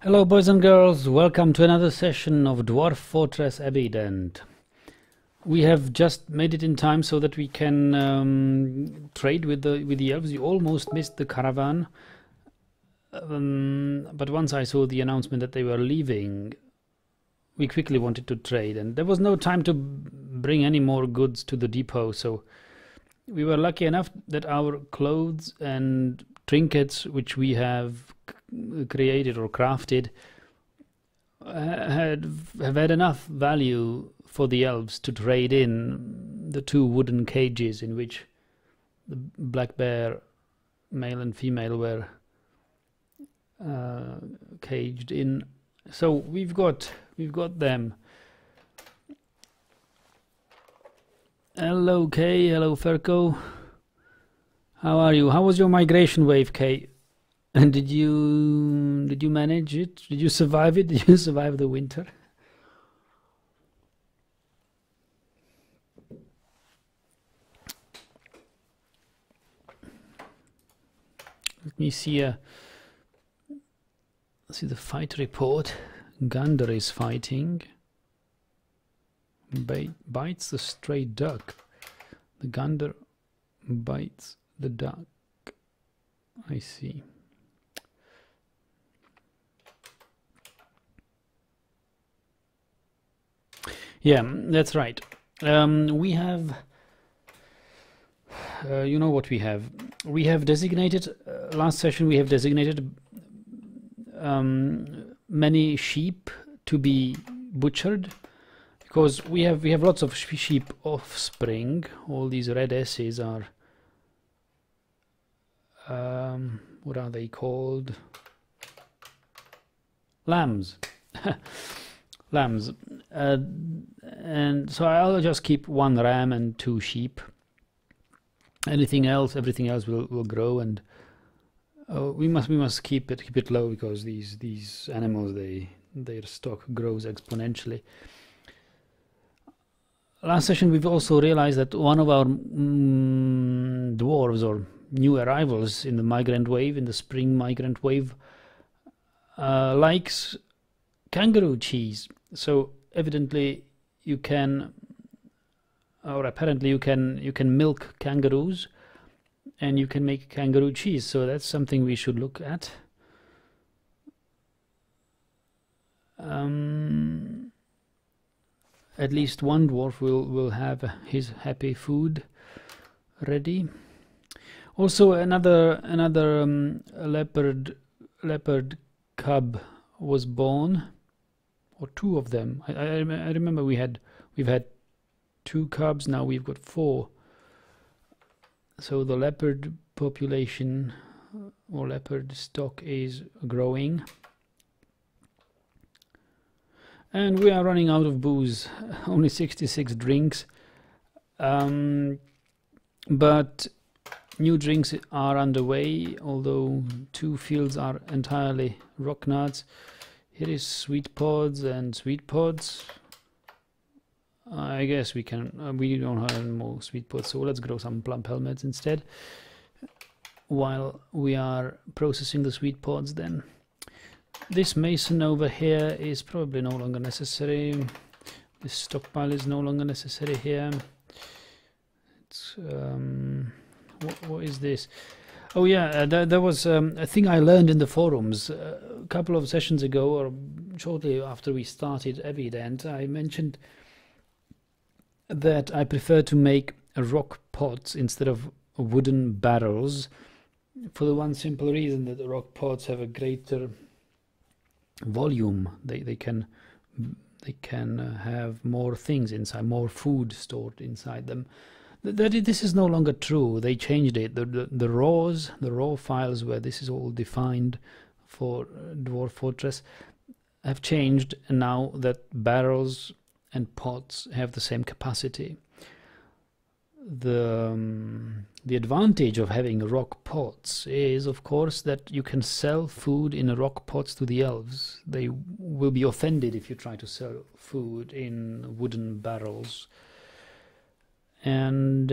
Hello boys and girls, welcome to another session of Dwarf Fortress Abbeydent. We have just made it in time so that we can trade with the elves. You almost missed the caravan, but once I saw the announcement that they were leaving, we quickly wanted to trade, and there was no time to bring any more goods to the depot, so we were lucky enough that our clothes and trinkets which we have created or crafted have had enough value for the elves to trade in the two wooden cages in which the black bear, male and female, were caged in. So we've got them. Hello Kay, hello Ferko. How are you? How was your migration wave, Kay? And did you manage it? Did you survive it? Did you survive the winter? Let me see the fight report. Gander is fighting. Bites the stray duck. The gander bites the duck. I see. Yeah, that's right. We have, you know what we have? We have designated, last session we have designated many sheep to be butchered, because we have lots of sheep offspring. All these red S's are, what are they called? Lambs. Lambs. And so I'll just keep one ram and two sheep. Everything else will grow, and we must keep it low, because these animals, their stock grows exponentially. Last session we've also realized that one of our dwarves, or new arrivals in the migrant wave, in the spring migrant wave, likes kangaroo cheese. So evidently you can, or apparently you can milk kangaroos and you can make kangaroo cheese. So that's something we should look at. At least one dwarf will have his happy food ready. Also another leopard cub was born, or two of them. I remember we've had two cubs. Now we've got four. So the leopard population or leopard stock is growing. And we are running out of booze. Only 66 drinks. But new drinks are underway, although two fields are entirely rock nuts. Here is sweet pods and sweet pods. I guess we can. We don't have any more sweet pods, so let's grow some plump helmets instead. While we are processing the sweet pods, then this mason over here is probably no longer necessary. This stockpile is no longer necessary here. It's what is this? Oh yeah, there was a thing I learned in the forums a couple of sessions ago, or shortly after we started Abbeydent. I mentioned that I prefer to make rock pots instead of wooden barrels, for the one simple reason that the rock pots have a greater volume. They can have more things inside, more food stored inside them. This is no longer true. They changed it. The raw files where this is all defined for Dwarf Fortress have changed, and now that barrels and pots have the same capacity. The advantage of having rock pots is, of course, that you can sell food in rock pots to the elves. They will be offended if you try to sell food in wooden barrels. And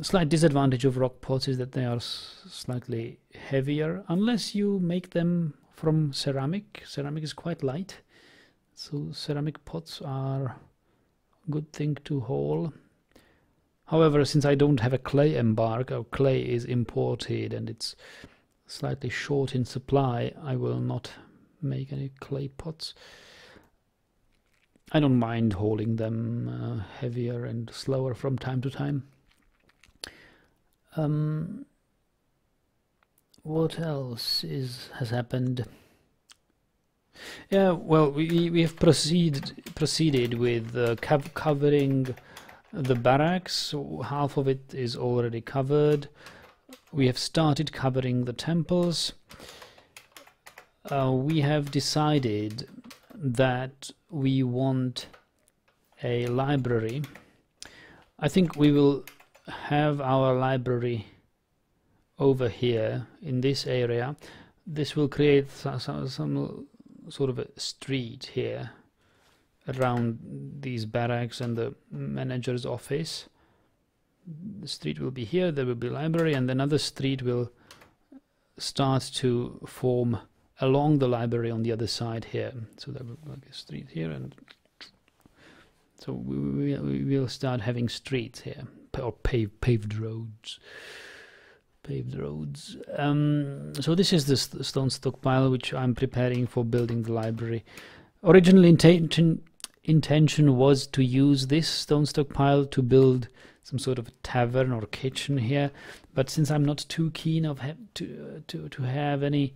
slight disadvantage of rock pots is that they are slightly heavier, unless you make them from ceramic. Ceramic is quite light, so ceramic pots are a good thing to haul. However, since I don't have a clay embargo, clay is imported and it's slightly short in supply, I will not make any clay pots. I don't mind hauling them heavier and slower from time to time. What else has happened? Yeah, well, we have proceeded with covering the barracks. So half of it is already covered. We have started covering the temples. We have decided that we want a library. I think we will have our library over here in this area. This will create some sort of a street here around these barracks and the manager's office. The street will be here, there will be library, and another street will start to form along the library on the other side here. So there will be like a street here, and so we will start having streets here, or paved roads. So this is the stone stockpile which I'm preparing for building the library. Original intention was to use this stone stockpile to build some sort of a tavern or kitchen here, but since I'm not too keen of to have any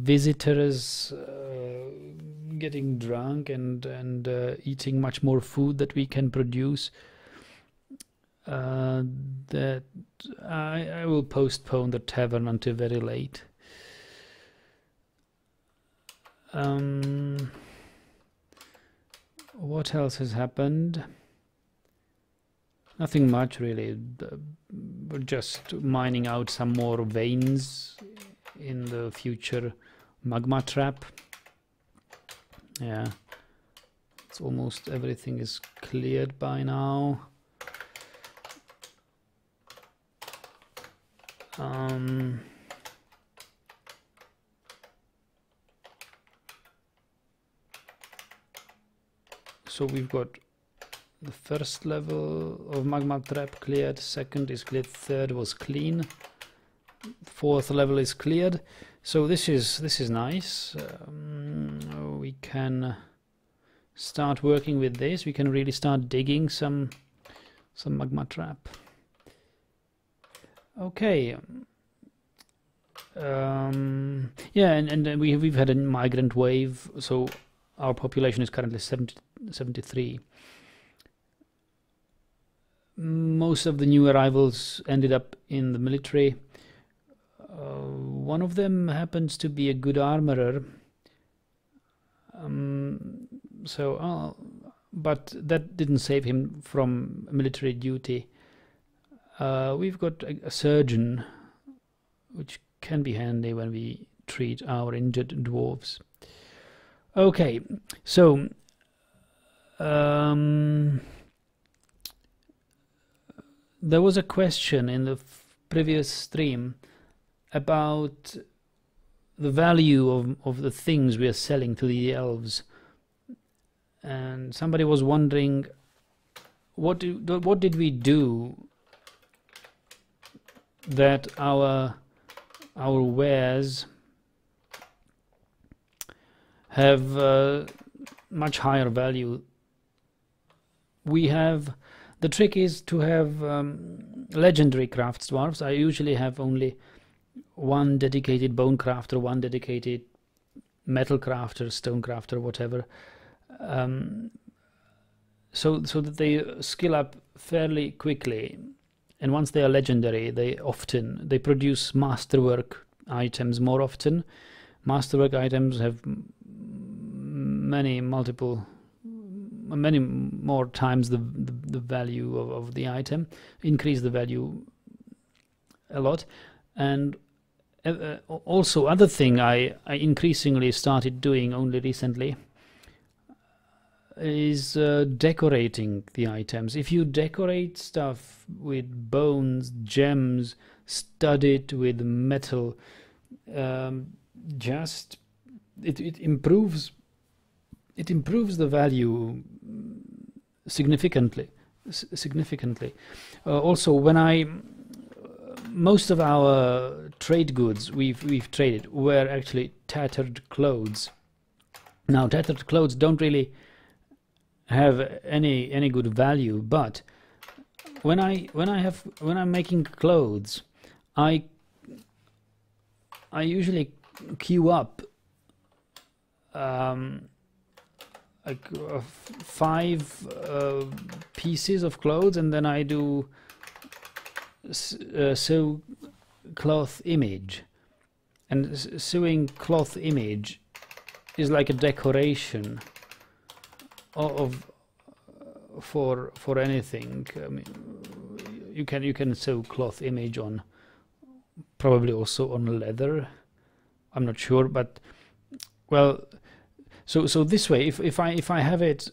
visitors getting drunk and eating much more food that we can produce, that I will postpone the tavern until very late. What else has happened? Nothing much really. We're just mining out some more veins in the future magma trap. Yeah, it's almost everything is cleared by now. So we've got the first level of magma trap cleared, second is cleared, third was clean, fourth level is cleared. So this is nice. We can start working with this. We can really start digging some magma trap. Okay. Yeah, and we've had a migrant wave, so our population is currently 73. Most of the new arrivals ended up in the military. One of them happens to be a good armorer. But that didn't save him from military duty. We've got a surgeon, which can be handy when we treat our injured dwarves. Okay, so there was a question in the previous stream about the value of the things we are selling to the elves, and somebody was wondering what did we do that our wares have much higher value. The trick is to have legendary crafts dwarves. I usually have only one dedicated bone crafter, one dedicated metal crafter, stone crafter, whatever, so that they skill up fairly quickly. And once they are legendary, they produce masterwork items more often. Masterwork items have many more times the value of the item, increase the value a lot. And also other thing I increasingly started doing only recently is decorating the items. If you decorate stuff with bones, gems, studded with metal, just it improves the value significantly. Also, when most of our trade goods we've traded were actually tattered clothes. Now, tattered clothes don't really have any good value, but when I'm making clothes, I usually queue up like 5 pieces of clothes, and then I do sew cloth image. And sewing cloth image is like a decoration for anything. I mean, you can sew cloth image on, probably also on leather. I'm not sure, but well, so this way, if I have it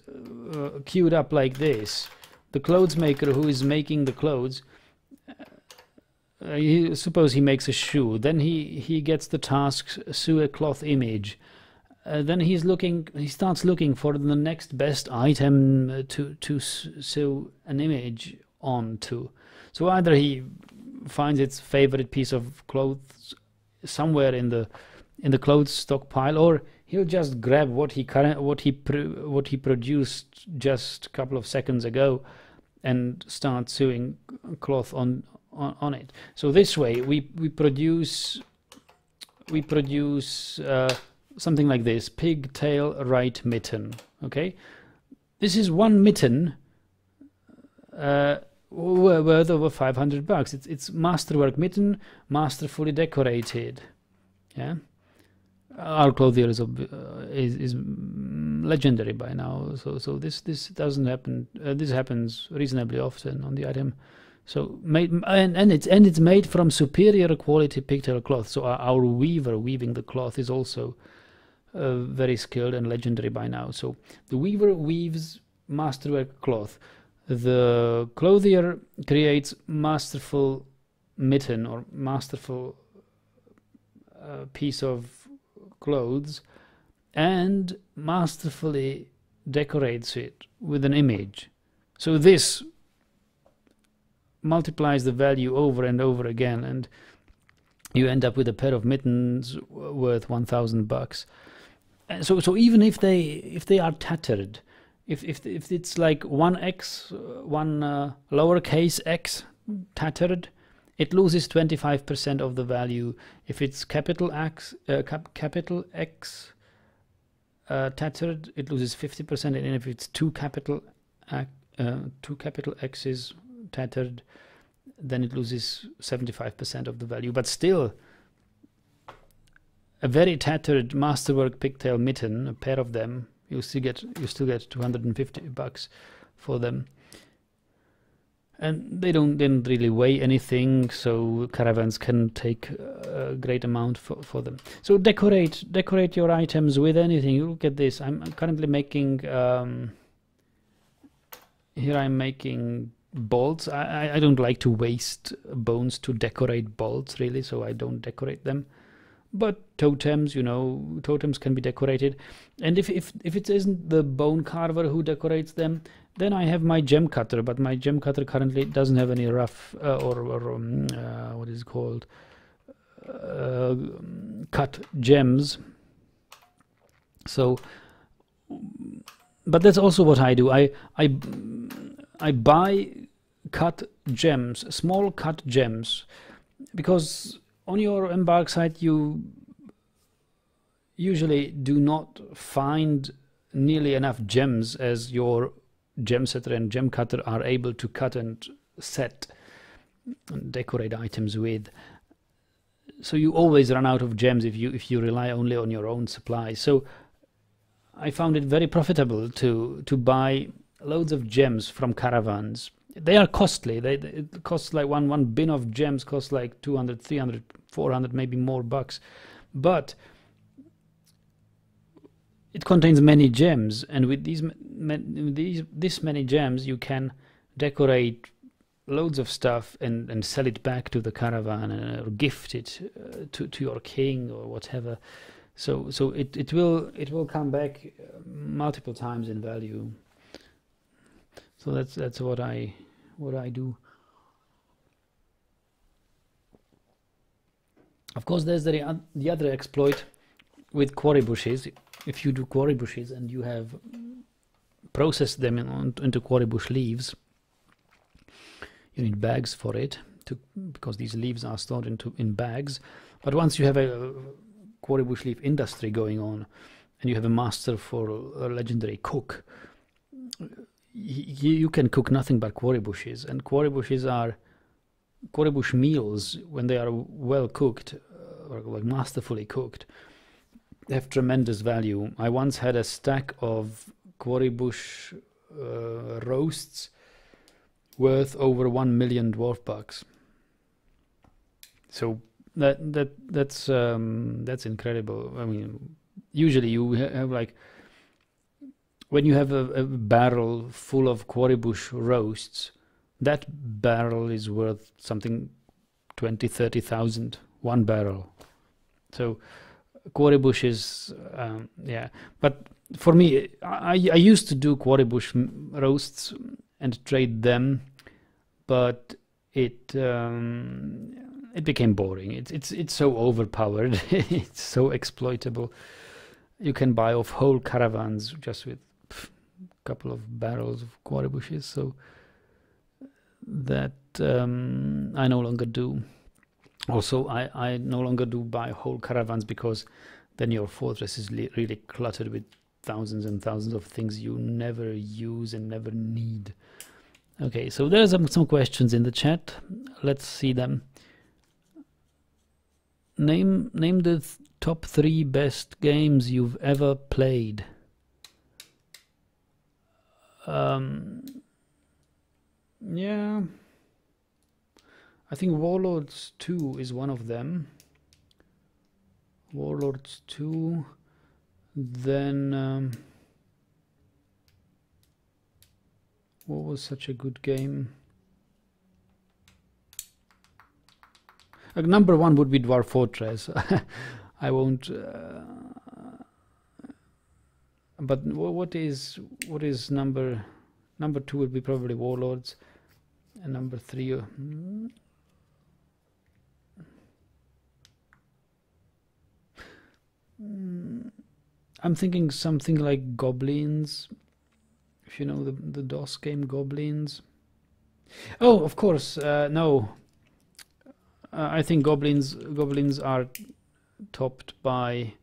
queued up like this, the clothes maker who is making the clothes, suppose he makes a shoe, then he gets the task sew a cloth image. Then he starts looking for the next best item to sew an image onto. So either he finds its favorite piece of clothes somewhere in the clothes stockpile, or he'll just grab what he produced just a couple of seconds ago and start sewing cloth on it. So this way we produce something like this: pigtail right mitten. Okay, this is one mitten worth over $500. It's masterwork mitten, masterfully decorated. Yeah, our clothier is legendary by now. So this doesn't happen. This happens reasonably often on the item. So it's made from superior quality pigtail cloth. So our weaver weaving the cloth is also very skilled and legendary by now. So the weaver weaves masterwork cloth. The clothier creates masterful mitten or masterful piece of clothes and masterfully decorates it with an image. So this multiplies the value over and over again, and you end up with a pair of mittens worth $1,000. So even if they are tattered, if it's like 1x, one lowercase x tattered, it loses 25% of the value. If it's capital X tattered, it loses 50%, and if it's two capital X's tattered, then it loses 75% of the value. But still, a very tattered masterwork pigtail mitten, a pair of them, you still get $250 for them. And they didn't really weigh anything, so caravans can take a great amount for them. So decorate your items with anything. You look at this. I'm currently making here I'm making bolts. I don't like to waste bones to decorate bolts, really, so I don't decorate them. But totems, totems can be decorated. And if it isn't the bone carver who decorates them, then I have my gem cutter. But my gem cutter currently doesn't have any rough what is it called, cut gems. So, but that's also what I do. I buy cut gems, small cut gems, because on your embark site you usually do not find nearly enough gems as your gem setter and gem cutter are able to cut and set and decorate items with. So you always run out of gems if you rely only on your own supply. So I found it very profitable to buy loads of gems from caravans. They are costly. It costs like one bin of gems costs like 200, 300, 400, maybe more bucks. But it contains many gems, and with this many gems you can decorate loads of stuff and sell it back to the caravan or gift it to your king or whatever. So it will come back multiple times in value. So that's what I do. Of course, there's the other exploit with quarry bushes. If you do quarry bushes and you have processed them into quarry bush leaves, you need bags for it because these leaves are stored in bags. But once you have a quarry bush leaf industry going on, and you have a master for a legendary cook, you can cook nothing but quarry bushes. And quarry bushes are quarry bush meals, when they are well cooked or like masterfully cooked, have tremendous value. I once had a stack of quarry bush roasts worth over 1 million dwarf bucks. So that's incredible. I mean, usually you have like, when you have a barrel full of quarry bush roasts, that barrel is worth something 20,000-30,000, one barrel. So quarry bushes, yeah. But for me, I used to do quarry bush roasts and trade them, but it became boring. It's so overpowered. It's so exploitable. You can buy off whole caravans just with a couple of barrels of quarry bushes. So that I no longer do. Also, I no longer do buy whole caravans, because then your fortress is really cluttered with thousands and thousands of things you never use and never need. Okay, so there's some questions in the chat. Let's see them. Name the top 3 best games you've ever played. Yeah, I think Warlords 2 is one of them. Warlords 2. Then what was such a good game? Number 1 would be Dwarf Fortress. I won't. But what is number 2 would be probably Warlords, and number 3. I'm thinking something like Goblins. If you know the DOS game Goblins. Oh, of course. No. I think Goblins are topped by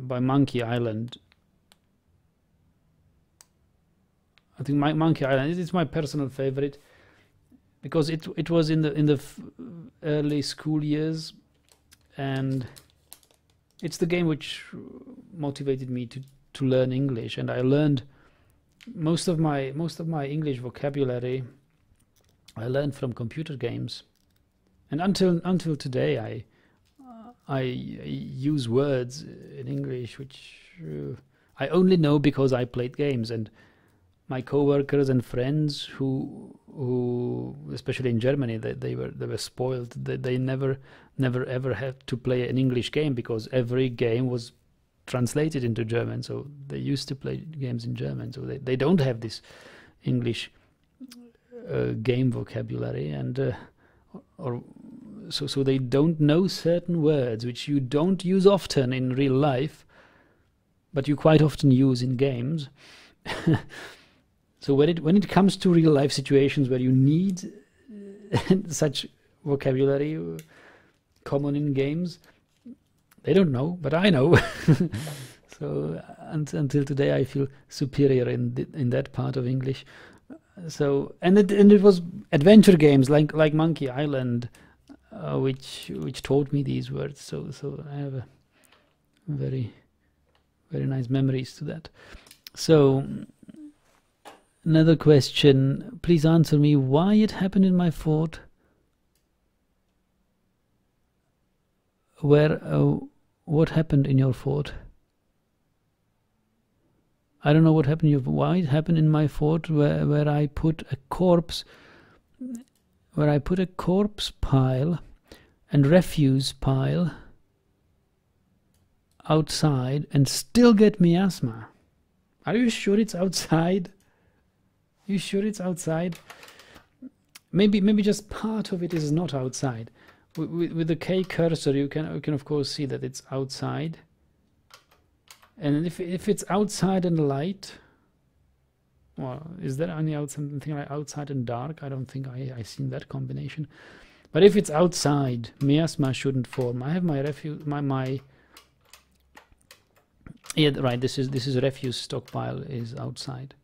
Monkey Island. I think Monkey Island is my personal favorite, because it was in the early school years, and it's the game which motivated me to learn English, and I learned most of my English vocabulary I learned from computer games. And until today, I use words in English which I only know because I played games. And my coworkers and friends who especially in Germany, they were spoiled. They never ever had to play an English game, because every game was translated into German. So they used to play games in German. So they don't have this English game vocabulary, and so they don't know certain words which you don't use often in real life, but you quite often use in games. So when it comes to real life situations where you need such vocabulary common in games, they don't know, but I know. So until today, I feel superior in that part of English. So and it was adventure games like Monkey Island, which taught me these words. So I have a very nice memories to that. So another question. Please answer me why it happened in my fort. What happened in your fort? I don't know what happened. Why it happened in my fort, where I put a corpse where I put a corpse pile and refuse pile outside and still get miasma? Are you sure it's outside? You sure it's outside? Maybe just part of it is not outside. With the K cursor, you can of course see that it's outside. And if it's outside and light, well, is there any something like outside and dark? I don't think I've seen that combination. But if it's outside, miasma shouldn't form. I have my refuse, yeah, right. This is refuse stockpile is outside,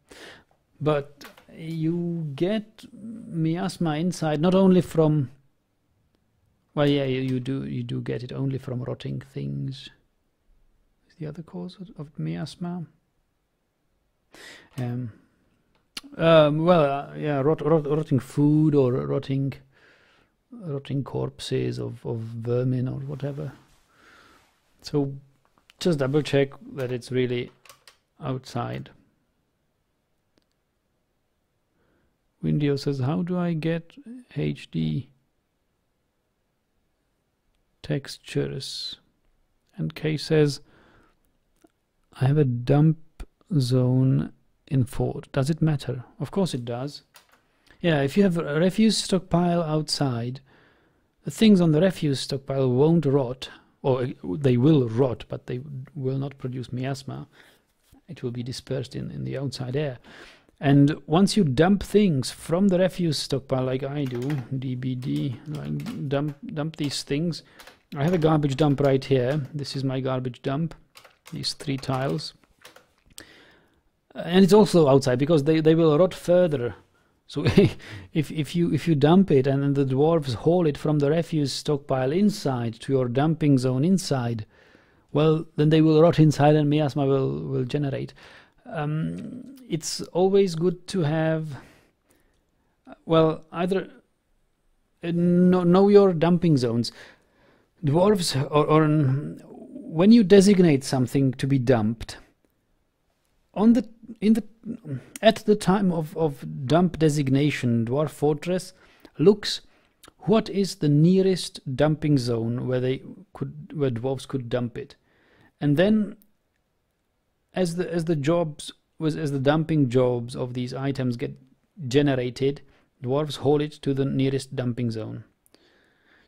but you get miasma inside not only from. Well, yeah, you do get it only from rotting things. Is the other cause of miasma? Well, yeah, rotting food or rotting corpses of vermin or whatever. So just double check that it's really outside. Windio says, how do I get HD textures? And Kay says, I have a dump zone in Ford. Does it matter? Of course it does. Yeah, if you have a refuse stockpile outside, the things on the refuse stockpile won't rot, or they will rot, but they will not produce miasma. It will be dispersed in the outside air. And once you dump things from the refuse stockpile, like I do, DBD, like dump these things. I have a garbage dump right here. This is my garbage dump, these 3 tiles. And it's also outside because they will rot further. So if you dump it and then the dwarves haul it from the refuse stockpile inside to your dumping zone inside, well, then they will rot inside and miasma will generate. It's always good to have, well, either know your dumping zones. Dwarves, or when you designate something to be dumped, at the time of dump designation, Dwarf Fortress looks what is the nearest dumping zone where dwarves could dump it, and then as the dumping jobs of these items get generated, dwarves haul it to the nearest dumping zone.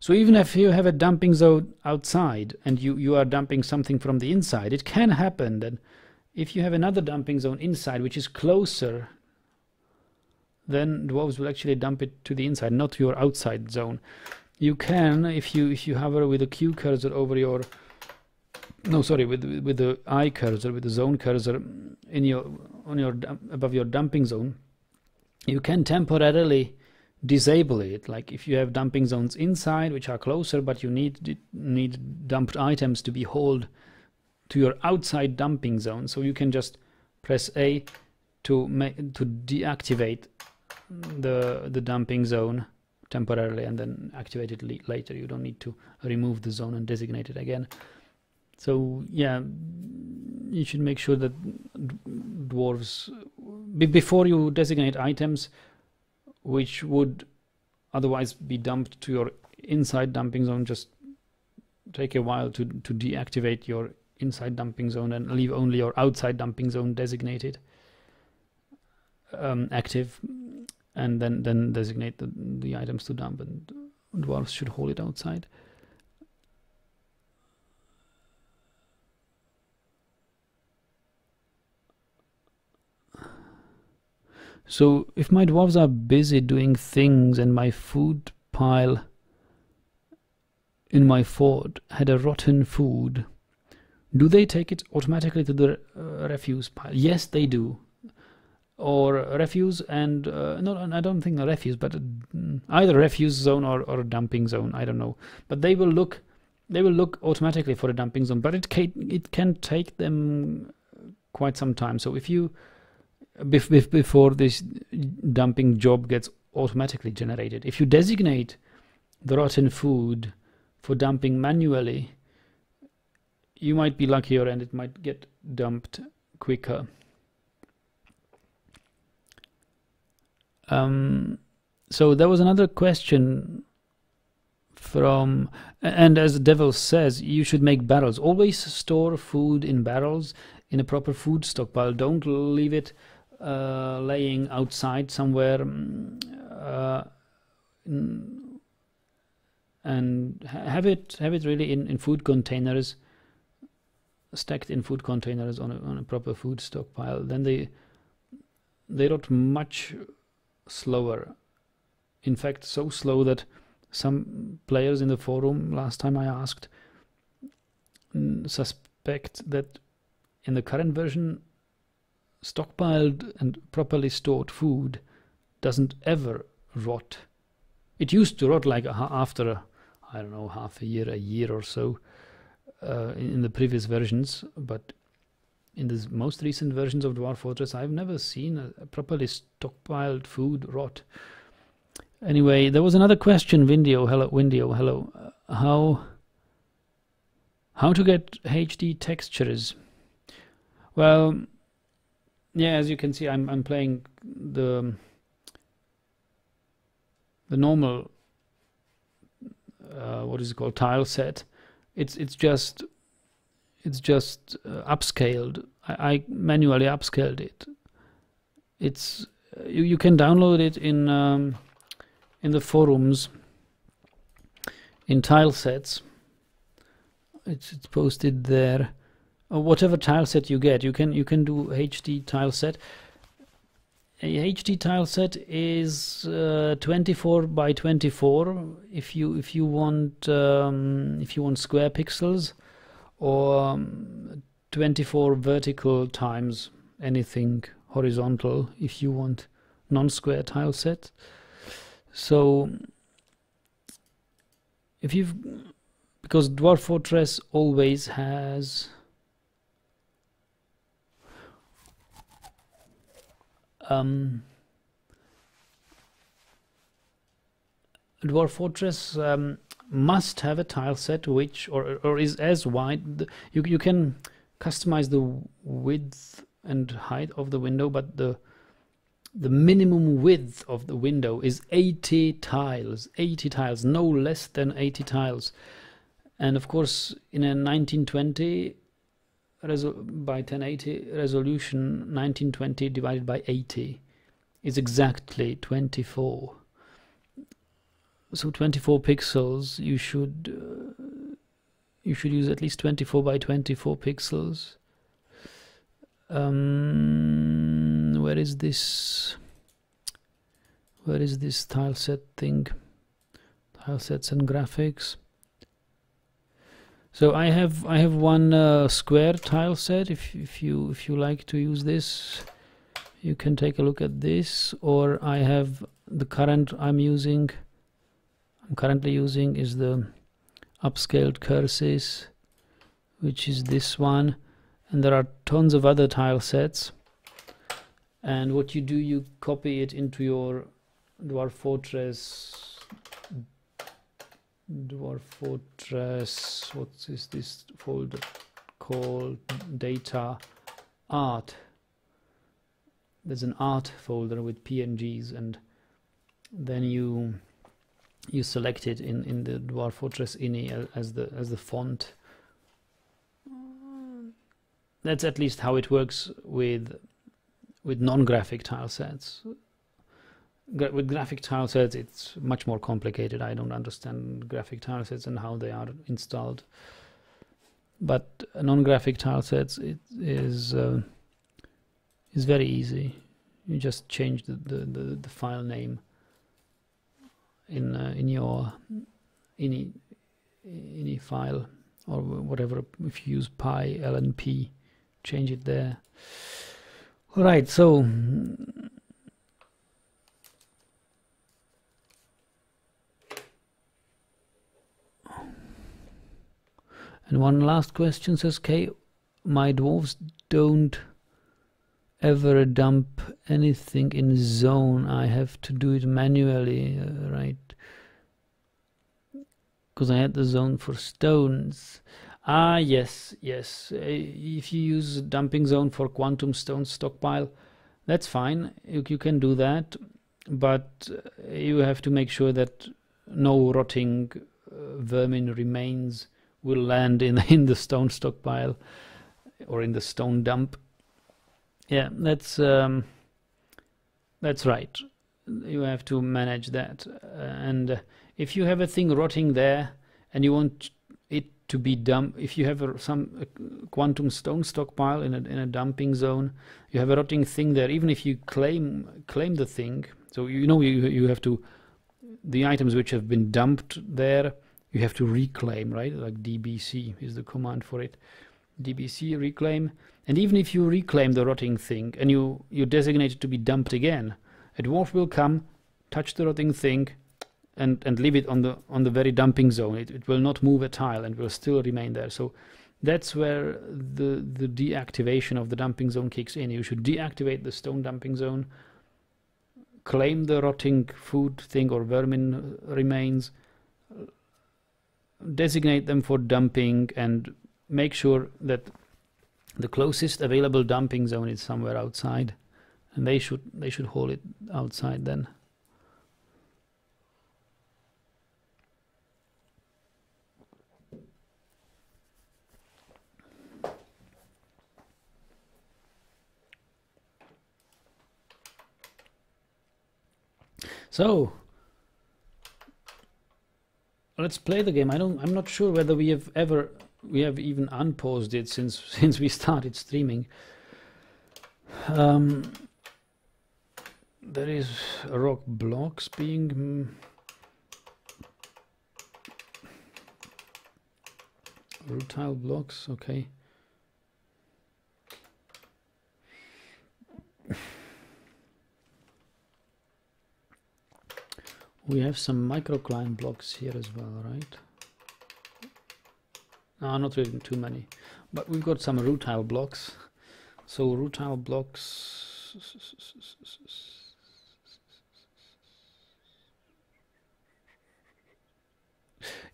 So even if you have a dumping zone outside and you are dumping something from the inside, it can happen that if you have another dumping zone inside which is closer, then dwarves will actually dump it to the inside, not your outside zone. You can, if you hover with the Q cursor over your, no, sorry, with the I cursor, with the zone cursor above your dumping zone, you can temporarily disable it. Like if you have dumping zones inside which are closer, but you need dumped items to be hauled to your outside dumping zone, so you can just press A to deactivate the dumping zone temporarily and then activate it later. You don't need to remove the zone and designate it again. So yeah, you should make sure that dwarves, before you designate items which would otherwise be dumped to your inside dumping zone, just take a while to deactivate your inside dumping zone and leave only your outside dumping zone designated, active, and then designate the items to dump, and dwarves should hold it outside. So if my dwarves are busy doing things and my food pile in my fort had a rotten food, do they take it automatically to the refuse pile? Yes, they do. Or refuse and no, I don't think a refuse, but either refuse zone or a dumping zone. I don't know, but they will look automatically for a dumping zone. But it can take them quite some time. So if you before this dumping job gets automatically generated, if you designate the rotten food for dumping manually, you might be luckier and it might get dumped quicker. So there was another question from, and as the devil says, you should make barrels. Always store food in barrels in a proper food stockpile. Don't leave it laying outside somewhere, and have it really in food containers, stacked in food containers on a proper food stockpile. Then they rot much slower. In fact, so slow that some players in the forum, last time I asked, suspect that in the current version, stockpiled and properly stored food doesn't ever rot. It used to rot like after, I don't know, half a year or so in the previous versions, but in the most recent versions of Dwarf Fortress, I've never seen a properly stockpiled food rot. Anyway, there was another question, Windio, hello. How to get HD textures? Well, yeah, as you can see, I'm playing the normal what is it called, tile set. It's just upscaled. I manually upscaled it. It's you can download it in the forums in tile sets. It's posted there. Or whatever tile set you get, you can do HD tile set. A HD tile set is 24 by 24 if you want square pixels, or 24 vertical times anything horizontal if you want non-square tile set. So because Dwarf Fortress always has Dwarf Fortress must have a tile set which or is as wide. You can customize the width and height of the window, but the minimum width of the window is 80 tiles, no less than 80 tiles. And of course, in a 1920 by 1080 resolution, 1920 divided by 80 is exactly 24. So 24 pixels. You should use at least 24 by 24 pixels. Where is this tile set thing? Tile sets and graphics. So I have one square tile set. If you like to use this, you can take a look at this. Or I have the current I'm currently using is the upscaled curses, which is this one. And there are tons of other tile sets. And what you do, you copy it into your Dwarf Fortress, what is this folder called? Data art. There's an art folder with PNGs, and then you select it in the Dwarf Fortress ini as the font. That's at least how it works with non-graphic tile sets. With graphic tile sets, it's much more complicated. I don't understand graphic tile sets and how they are installed. But non-graphic tile sets, it is very easy. You just change the file name in your ini file or whatever. If you use pi lnp, change it there. All right, so and one last question says, "K, my dwarves don't ever dump anything in zone. I have to do it manually, right? Because I had the zone for stones." Ah, yes. If you use dumping zone for quantum stone stockpile, that's fine. You can do that. but you have to make sure that no rotting vermin remains will land in the stone stockpile or in the stone dump. Yeah, that's right. You have to manage that, and if you have a thing rotting there and you want it to be dumped, if you have some quantum stone stockpile in a dumping zone, you have a rotting thing there. Even if you claim the thing, so you have to, the items which have been dumped there, you have to reclaim, right? Like DBC is the command for it. DBC reclaim. And even if you reclaim the rotting thing and you designate it to be dumped again, a dwarf will come, touch the rotting thing, and leave it on the very dumping zone. It will not move a tile and will still remain there. So that's where the deactivation of the dumping zone kicks in. You should deactivate the stone dumping zone, claim the rotting food thing or vermin remains, designate them for dumping, and make sure that the closest available dumping zone is somewhere outside, and they should haul it outside then. So let's play the game. I'm not sure whether we have even unpaused it since we started streaming. There is rock blocks being rutile blocks, okay. We have some microcline blocks here as well, right? No, not really too many, but we've got some rutile blocks. So rutile blocks,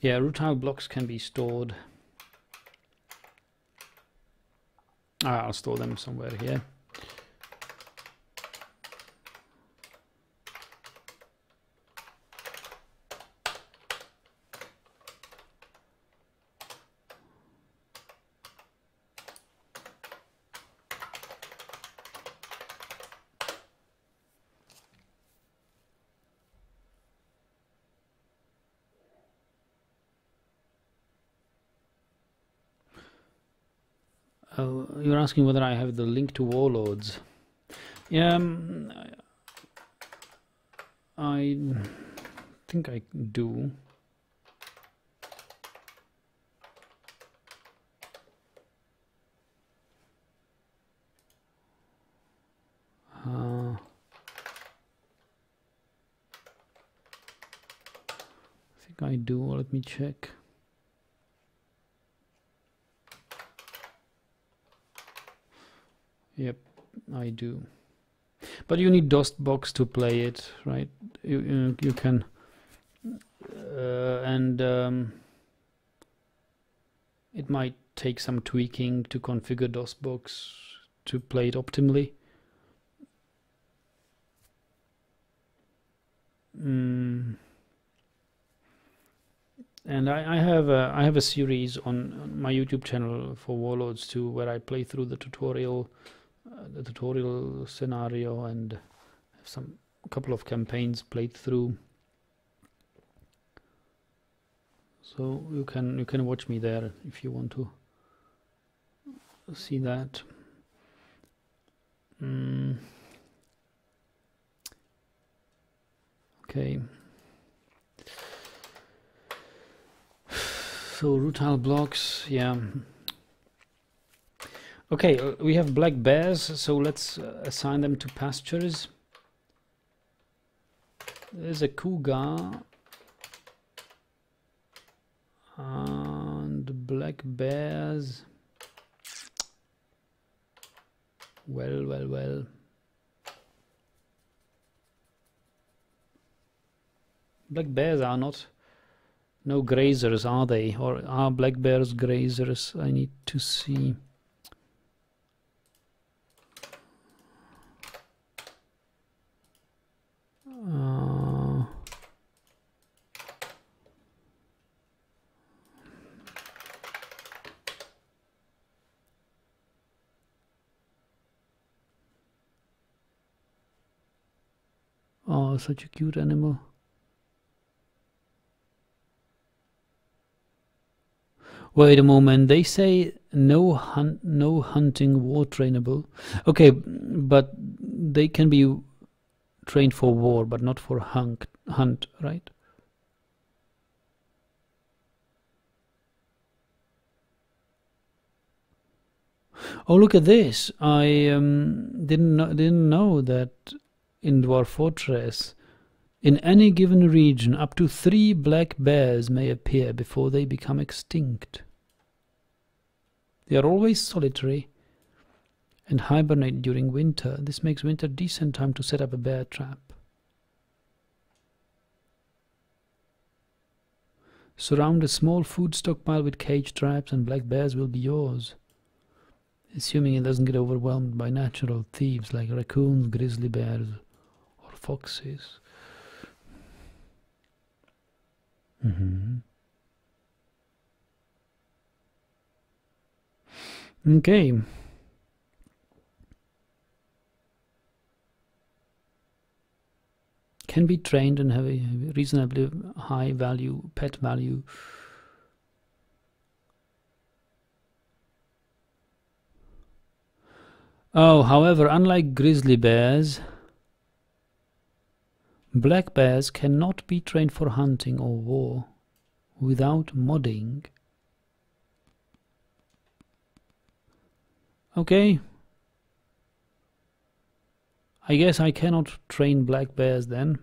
yeah, rutile blocks can be stored. I'll store them somewhere here. You're asking whether I have the link to Warlords. Yeah, I think I do. I think I do. Let me check. Yep, I do. But you need DOSBox to play it, right? You can, it might take some tweaking to configure DOSBox to play it optimally. And I have a series on my YouTube channel for Warlords 2 where I play through the tutorial scenario and have a couple of campaigns played through. So you can watch me there if you want to see that. Okay. So rutile blocks, yeah. Okay, we have black bears, so let's assign them to pastures. There's a cougar and black bears. Well. Black bears are not no grazers, are they? Or are black bears grazers? I need to see. Oh, such a cute animal. Wait a moment, they say no hunting war trainable. Okay, but they can be trained for war, but not for hunt, right? Oh, look at this! I didn't know that in Dwarf Fortress, in any given region, up to 3 black bears may appear before they become extinct. They are always solitary and hibernate during winter. This makes winter a decent time to set up a bear trap. Surround a small food stockpile with cage traps and black bears will be yours. Assuming it doesn't get overwhelmed by natural thieves like raccoons, grizzly bears, or foxes. Okay. Can be trained and have a reasonably high value, pet value. Oh, however, unlike grizzly bears, black bears cannot be trained for hunting or war without modding. Okay. I guess I cannot train black bears then.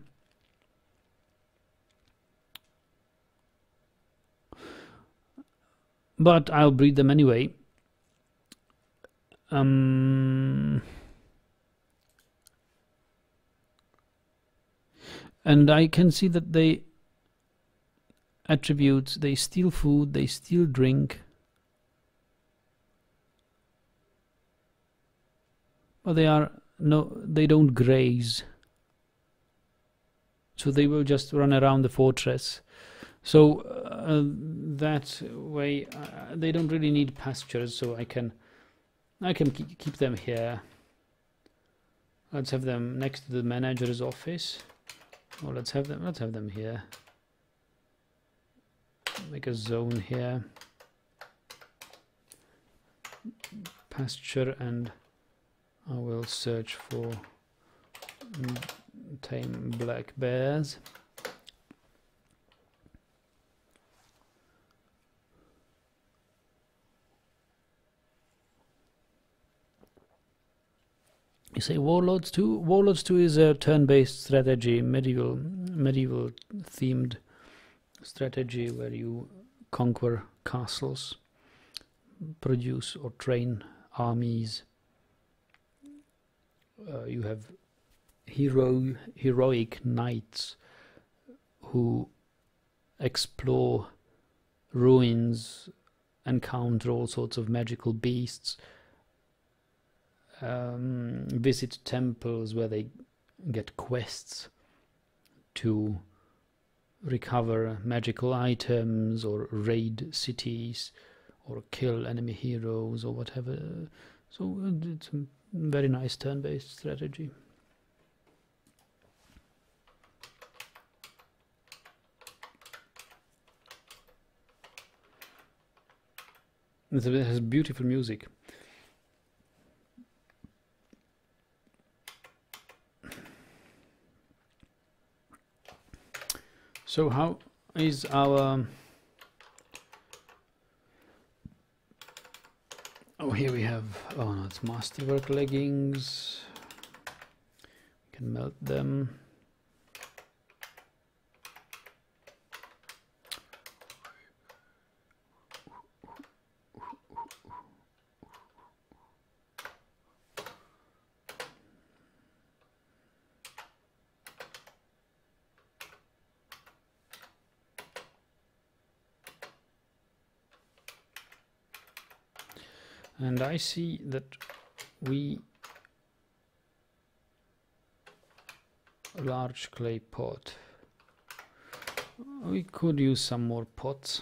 But I'll breed them anyway. And I can see that they attributes, they steal food, they steal drink. But they don't graze. So they will just run around the fortress. So that way they don't really need pastures, so I can keep them here. Let's have them next to the manager's office. Or let's have them here. Make a zone here. Pasture, and I will search for tame black bears. You say Warlords 2? Warlords 2 is a turn-based strategy, medieval themed strategy where you conquer castles, produce or train armies. You have heroic knights who explore ruins, encounter all sorts of magical beasts, visit temples where they get quests to recover magical items or raid cities or kill enemy heroes or whatever. So it's a very nice turn-based strategy. It has beautiful music. So how is our... Oh, here we have... Oh no, it's masterwork leggings. We can melt them. And I see that a large clay pot. We could use some more pots.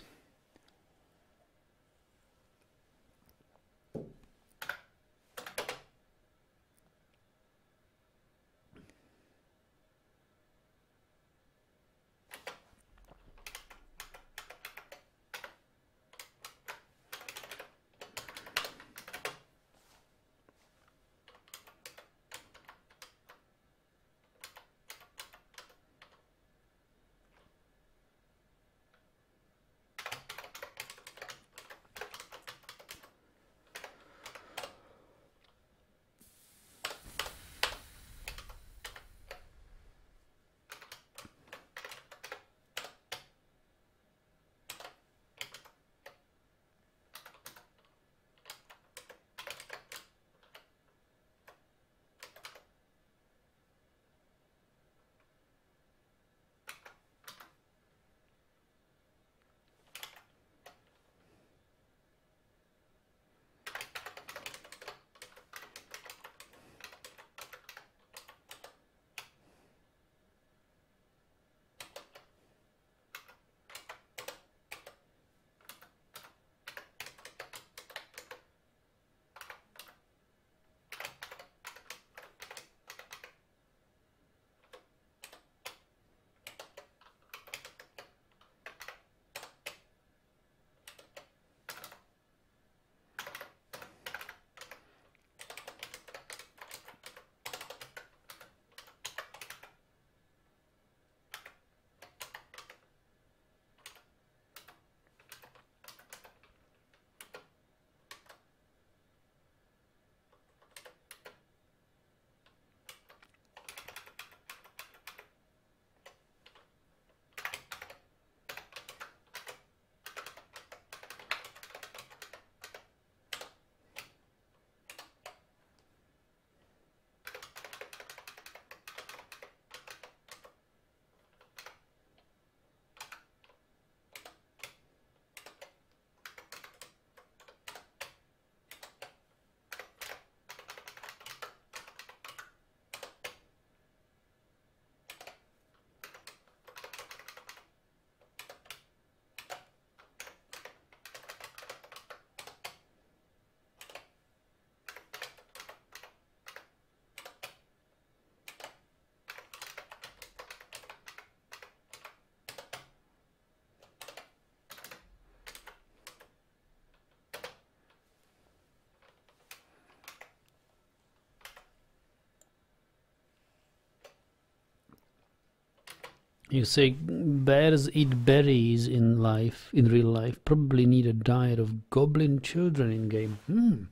You say bears eat berries in life, in real life. Probably need a diet of goblin children in game.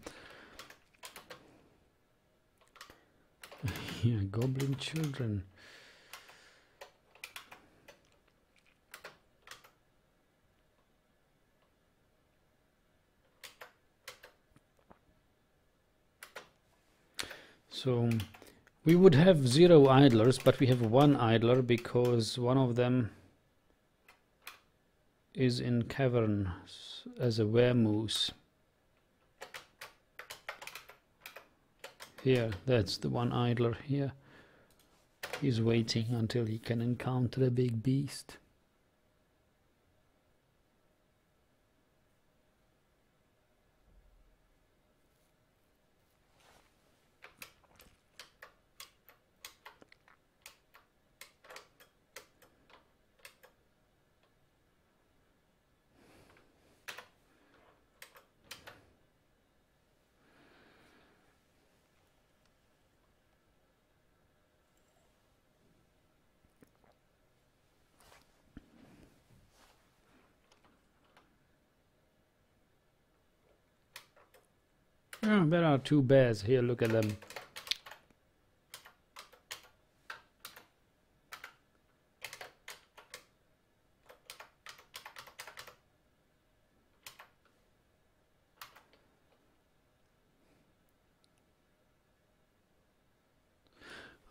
Yeah, goblin children. So we would have 0 idlers, but we have 1 idler because one of them is in cavern as a weremoose. Here, that's the 1 idler here. He's waiting until he can encounter a big beast. Oh, there are 2 bears here, look at them.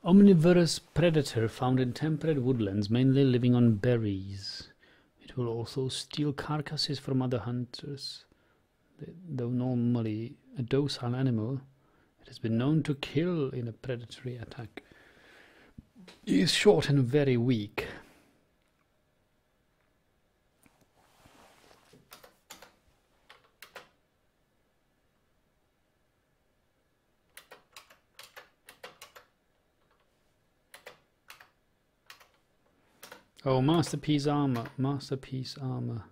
Omnivorous predator found in temperate woodlands, mainly living on berries. It will also steal carcasses from other hunters. Though normally a docile animal, it has been known to kill in a predatory attack. He is short and very weak. Oh, masterpiece armor, masterpiece armor.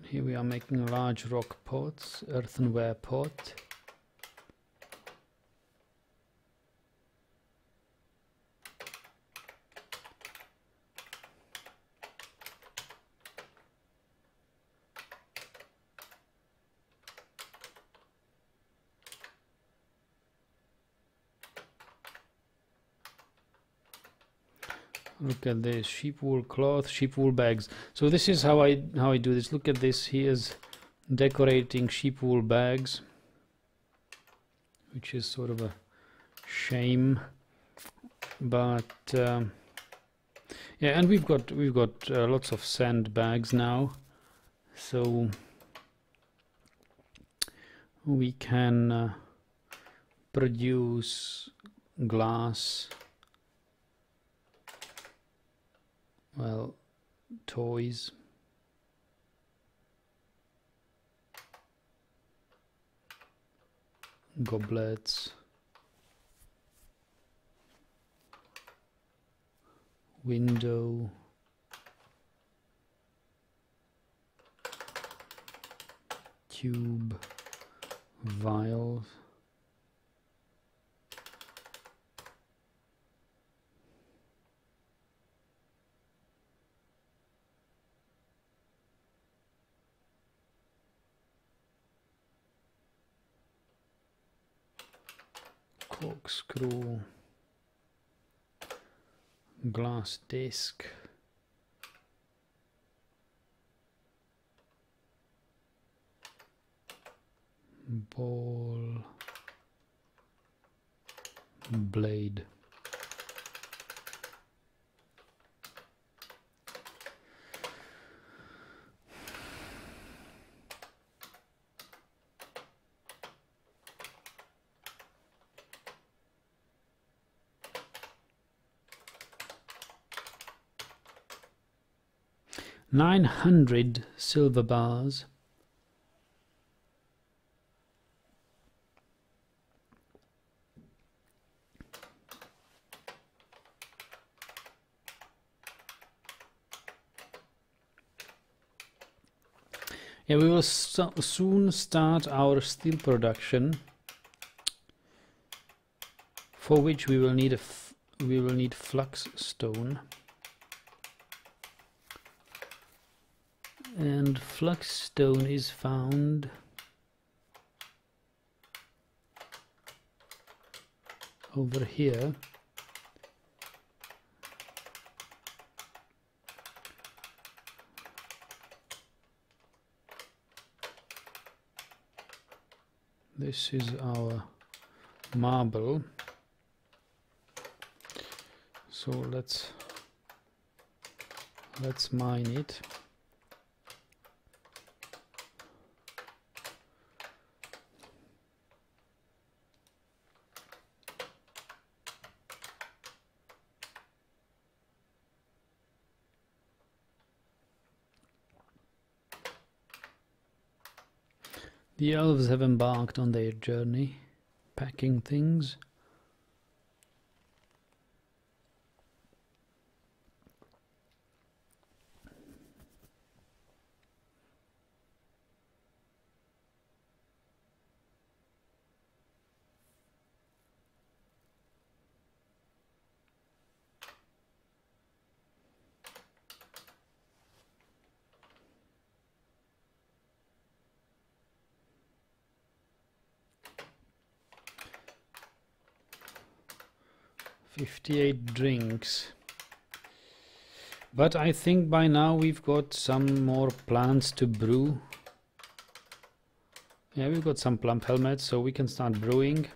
Here we are making large rock pots, earthenware pot. Look at this, sheep wool cloth, sheep wool bags. So this is how I do this. Look at this. He is decorating sheep wool bags, which is sort of a shame. But yeah, and we've got lots of sand bags now, so we can produce glass. Well, toys. Goblets. Window. Tube. Vials. Corkscrew, glass disc, ball, blade. $900 silver bars. Yeah, we will soon start our steel production, for which we will need flux stone. And flux stone is found over here. This is our marble. So let's mine it. The elves have embarked on their journey, packing things. "58 drinks." But I think by now we've got some more plants to brew. Yeah, we've got some plump helmets, so we can start brewing.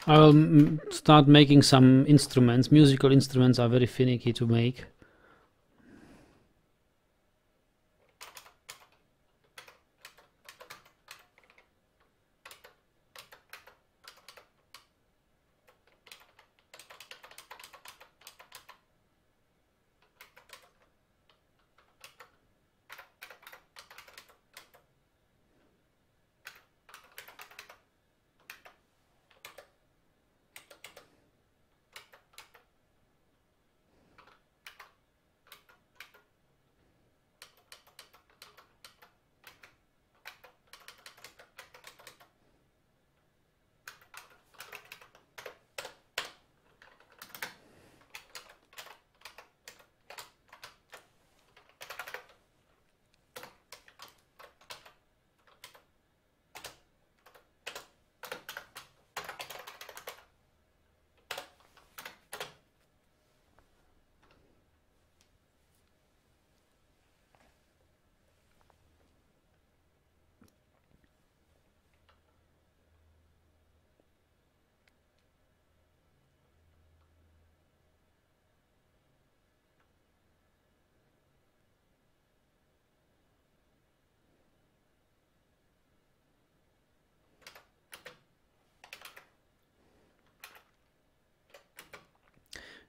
I will start making some instruments. Musical instruments are very finicky to make.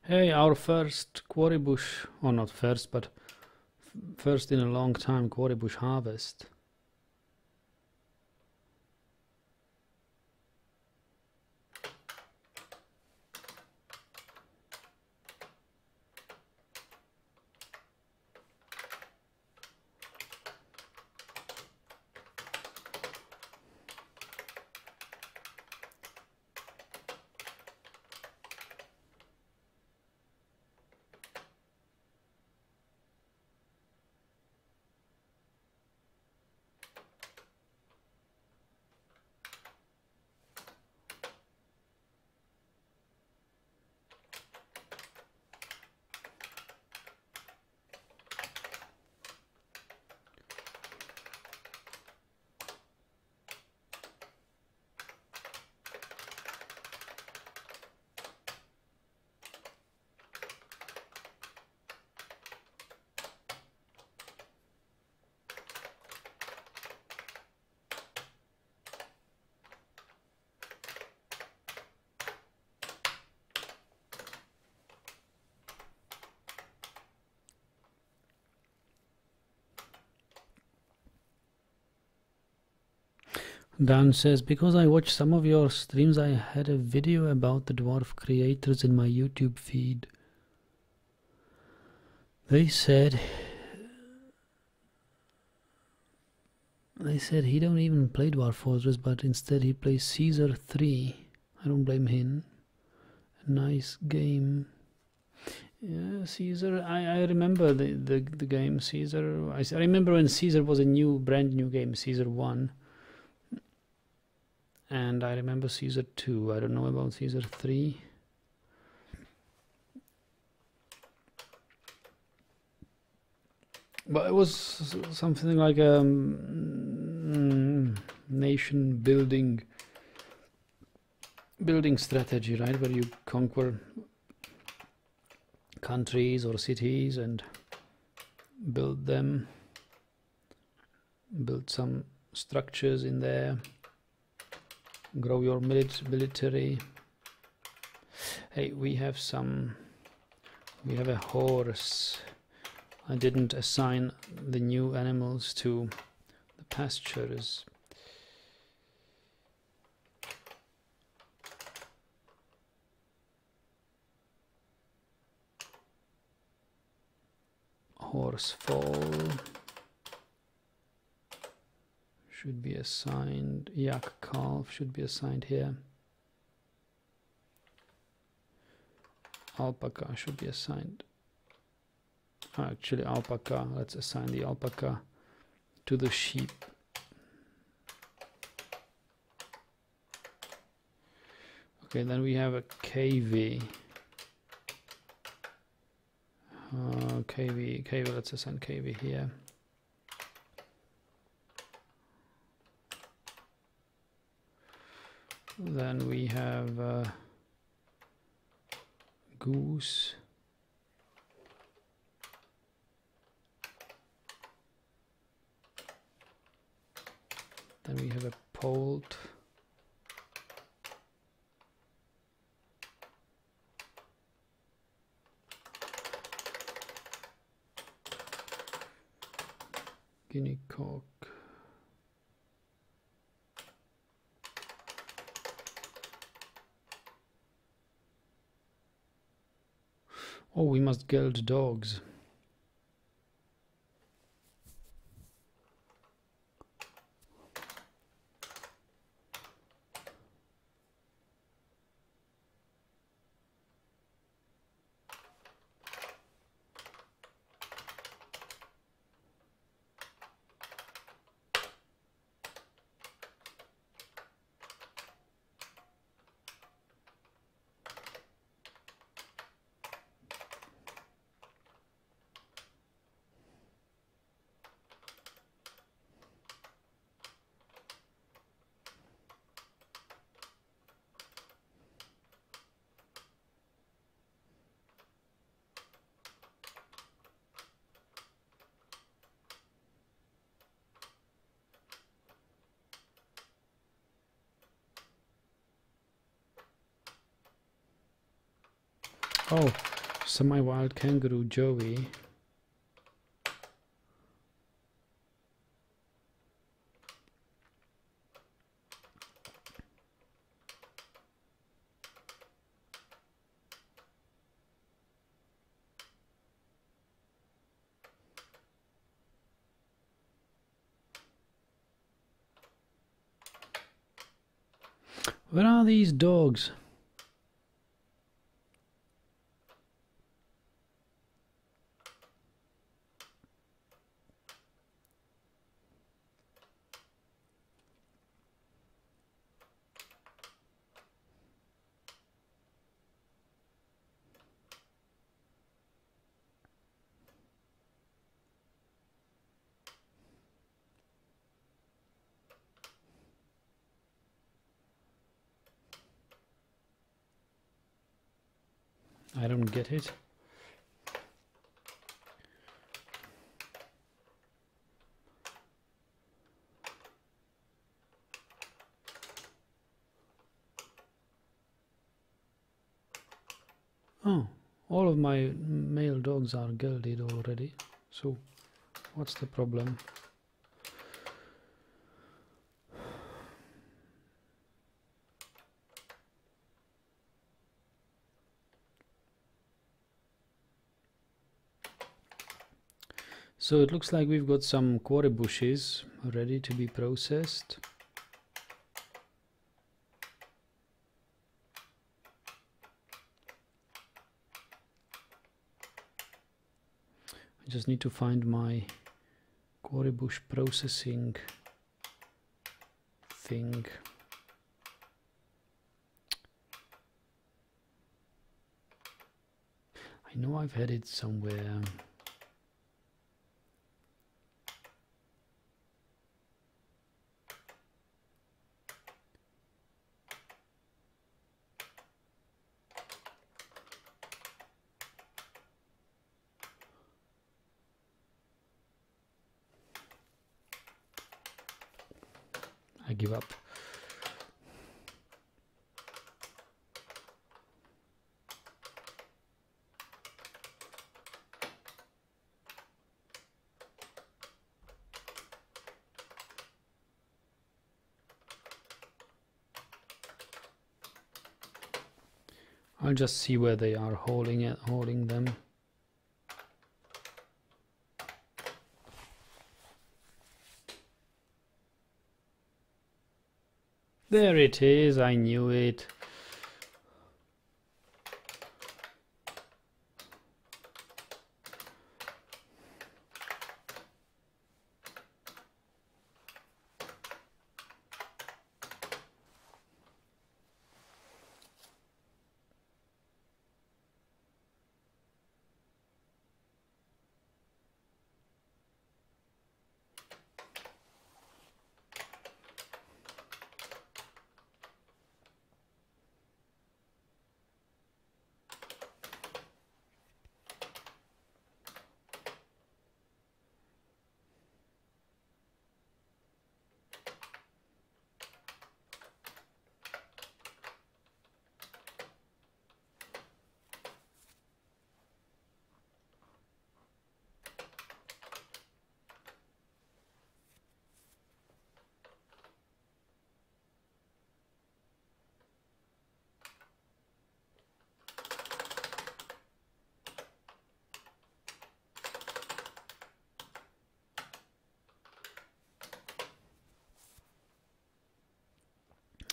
Hey, our first quarry bush, or not first, but first in a long time quarry bush harvest. Dan says, because I watched some of your streams, I had a video about the Dwarf creators in my YouTube feed. They said he don't even play Dwarf Fortress, but instead he plays Caesar 3. I don't blame him. A nice game. Yeah, Caesar. I remember the game Caesar. I remember when Caesar was a brand new game, Caesar 1. And I remember Caesar 2. I don't know about Caesar 3. But it was something like a nation building strategy, right? Where you conquer countries or cities and build them, build some structures in there, grow your military. Hey, we have a horse. I didn't assign the new animals to the pastures. Horse foal should be assigned. Yak calf should be assigned here. Alpaca should be assigned. Actually, alpaca. Let's assign the alpaca to the sheep. Okay, then we have a KV. KV. Let's assign KV here. Then we have goose. Then we have a poult. Guinea cock. Oh, we must geld dogs. Oh, Semi-wild kangaroo Joey. Where are these dogs? I don't get it. Oh, all of my male dogs are gelded already. So, what's the problem? So it looks like we've got some quarry bushes ready to be processed. I just need to find my quarry bush processing thing. I know I've had it somewhere. I give up. I'll just see where they are holding them. There it is, I knew it.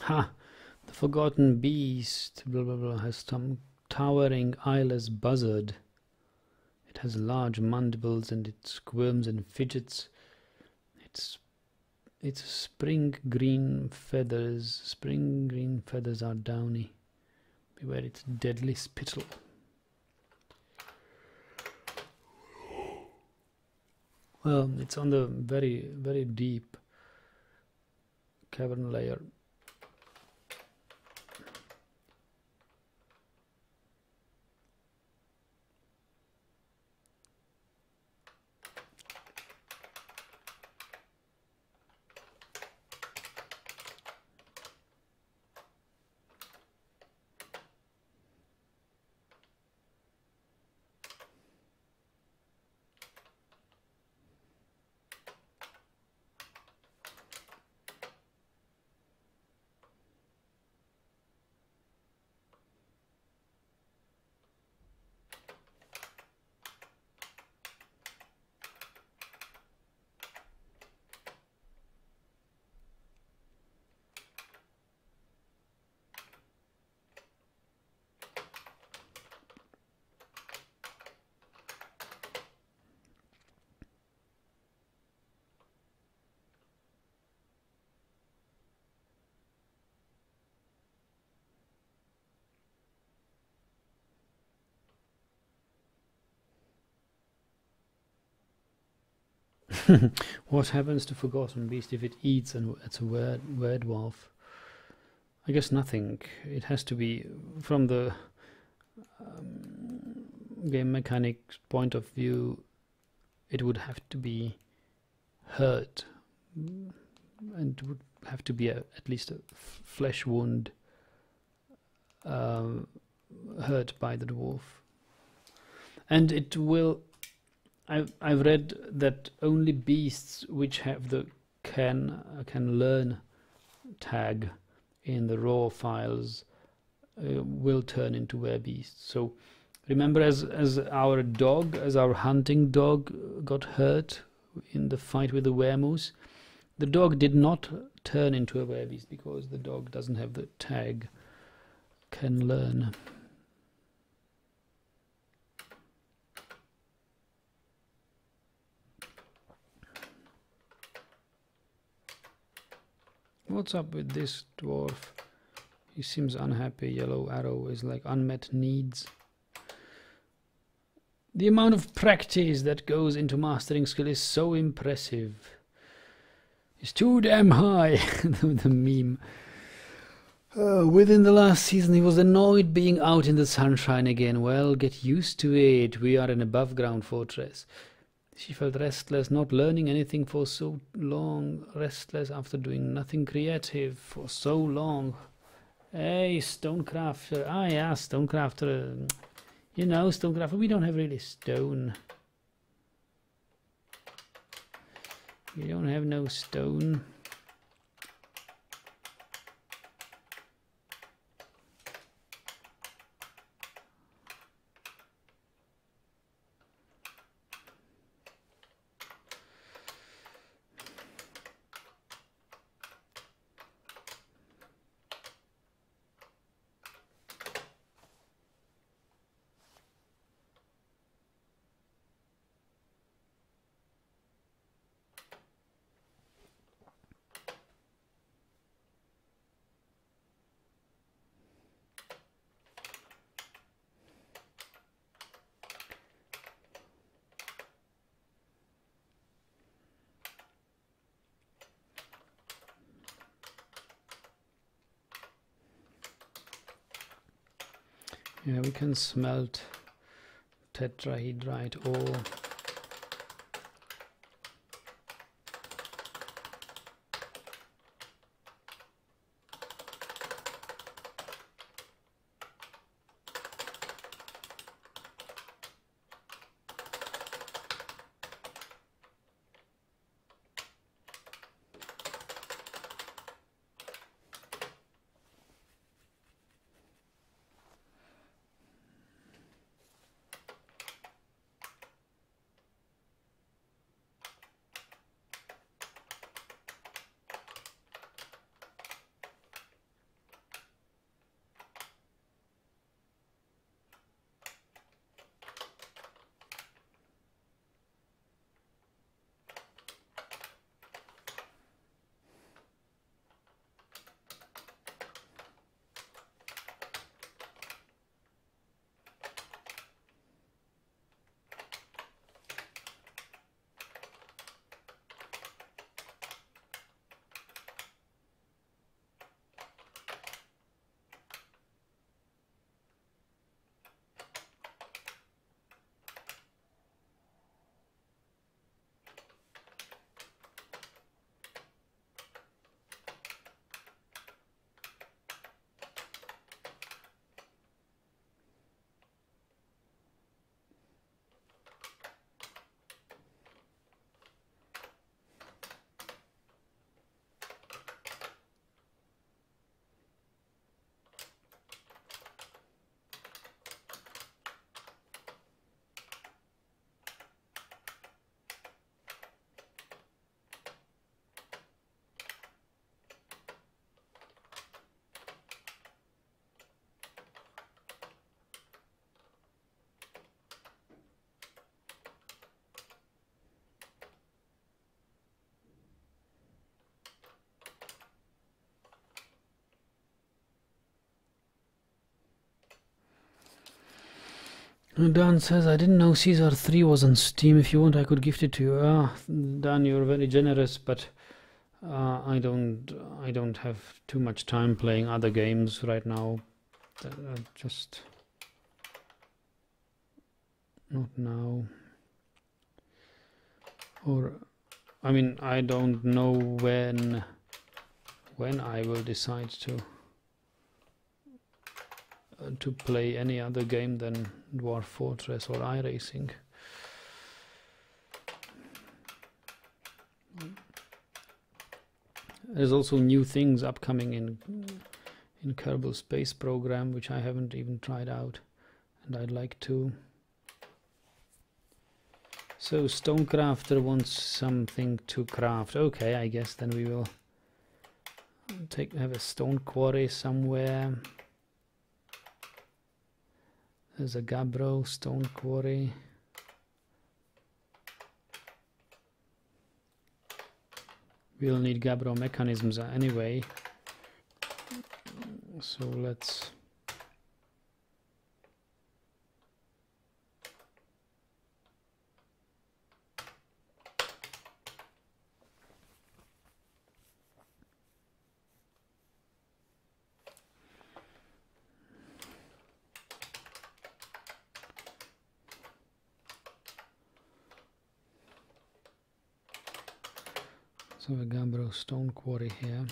Ha! The forgotten beast, blah blah blah, has some towering eyeless buzzard. It has large mandibles and it squirms and fidgets. Its spring green feathers. Spring green feathers are downy. Beware its deadly spittle. Well, it's on the very, very deep cavern layer. What happens to Forgotten Beast if it eats and it's a Dwarf? I guess nothing. It has to be, from the game mechanics point of view, it would have to be hurt, and would have to be at least a flesh wound hurt by the dwarf. And it will, I've read that only beasts which have the can learn tag in the raw files will turn into werbeasts. So remember, as our hunting dog got hurt in the fight with the weremoose, the dog did not turn into a werbeast because the dog doesn't have the tag can learn. What's up with this dwarf? He seems unhappy. Yellow arrow is like unmet needs. The amount of practice that goes into mastering skill is so impressive. It's too damn high. The meme. Within the last season he was annoyed being out in the sunshine again. Well, get used to it. We are an above ground fortress. She felt restless, not learning anything for so long. Restless after doing nothing creative for so long. Hey, Stonecrafter. Ah, yeah, Stonecrafter. You know, Stonecrafter, we don't have really stone. We don't have no stone. Yeah, we can smelt tetrahedrite ore. Dan says, I didn't know Caesar 3 was on Steam. If you want, I could gift it to you. Dan, you're very generous, but I don't have too much time playing other games right now. Just not now. Or, I mean, I don't know when I will decide to play any other game than Dwarf Fortress or iRacing. There's also new things upcoming in Kerbal Space Program, which I haven't even tried out, and I'd like to. So Stonecrafter wants something to craft. Okay, I guess then we will have a stone quarry somewhere. There's a Gabbro stone quarry. We'll need Gabbro mechanisms anyway. So let's so a Gabbro stone quarry here.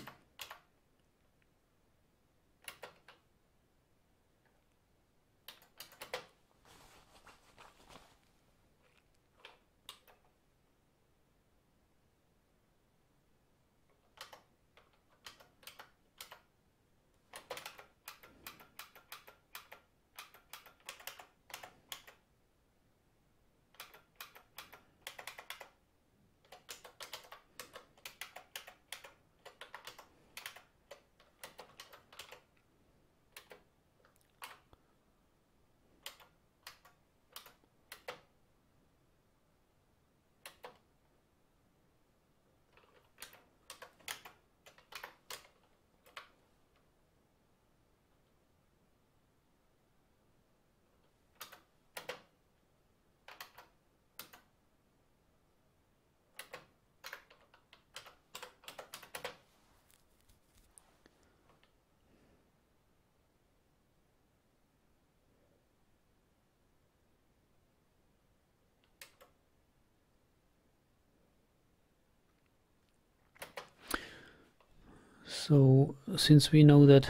So since we know that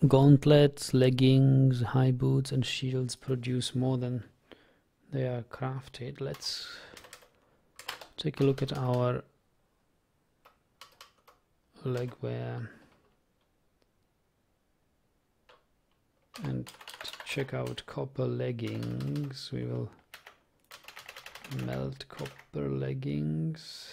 gauntlets, leggings, high boots and shields produce more than they are crafted, let's take a look at our legwear and check out copper leggings. We will melt copper leggings.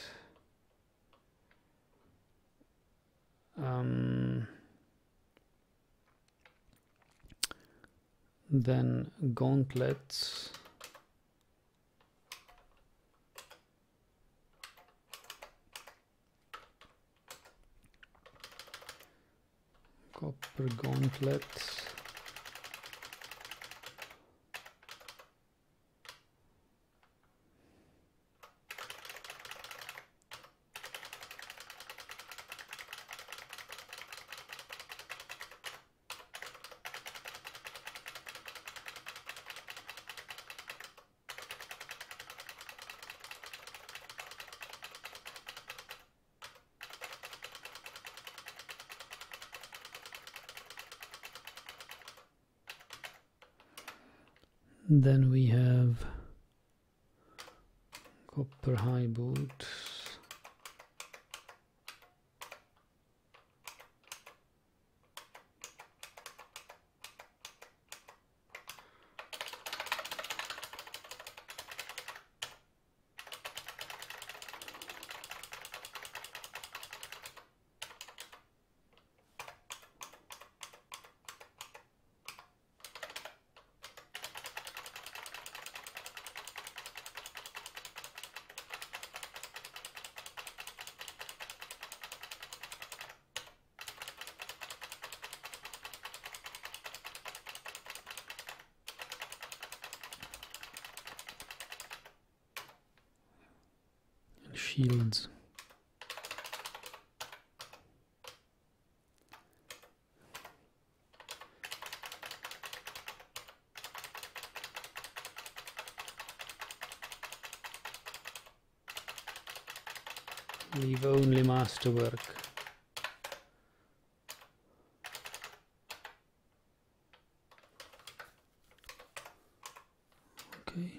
Then gauntlets, copper gauntlets, then we have copper high boots, shields. Leave only masterwork. Okay.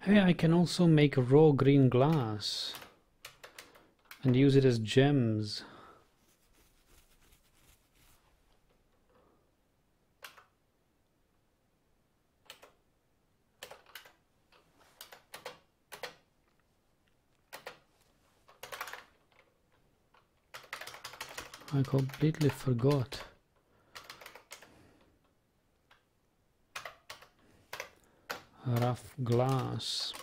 Hey, I can also make raw green glass and use it as gems. I completely forgot. Rough glass.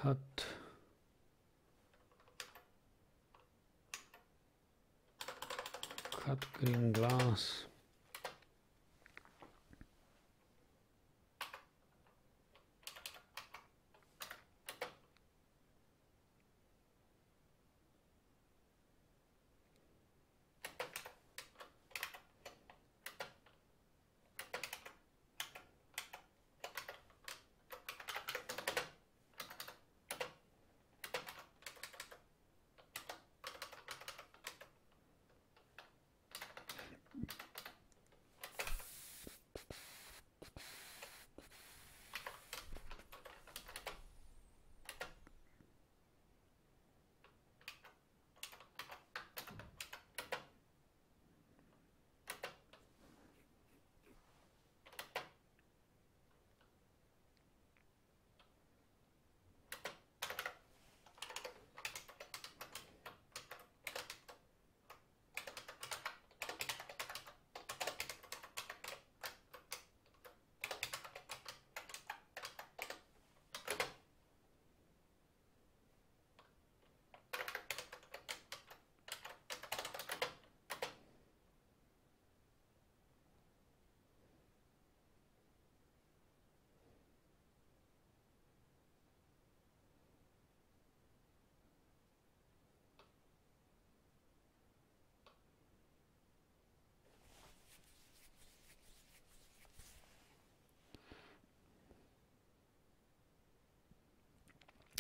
Cut green glass.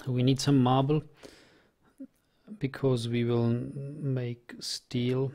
We need some marble because we will make steel.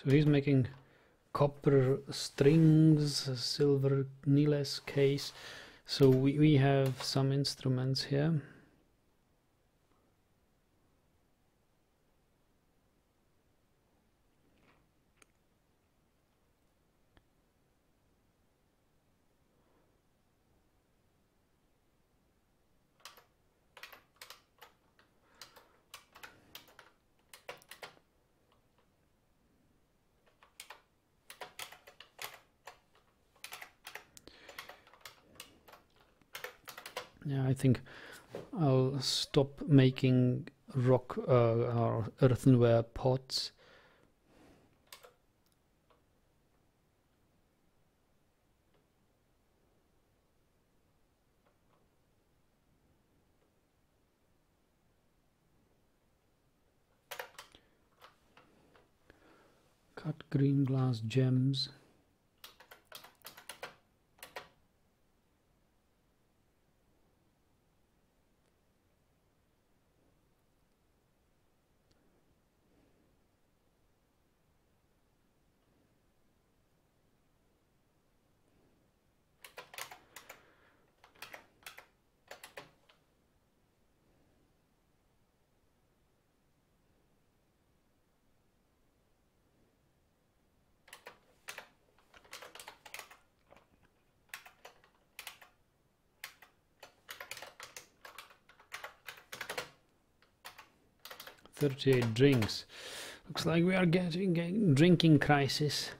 So he's making copper strings, silver Niles case. So we have some instruments here. Yeah, I think I'll stop making rock or earthenware pots. Cut green glass gems. "38 drinks. Looks like we are getting a drinking crisis.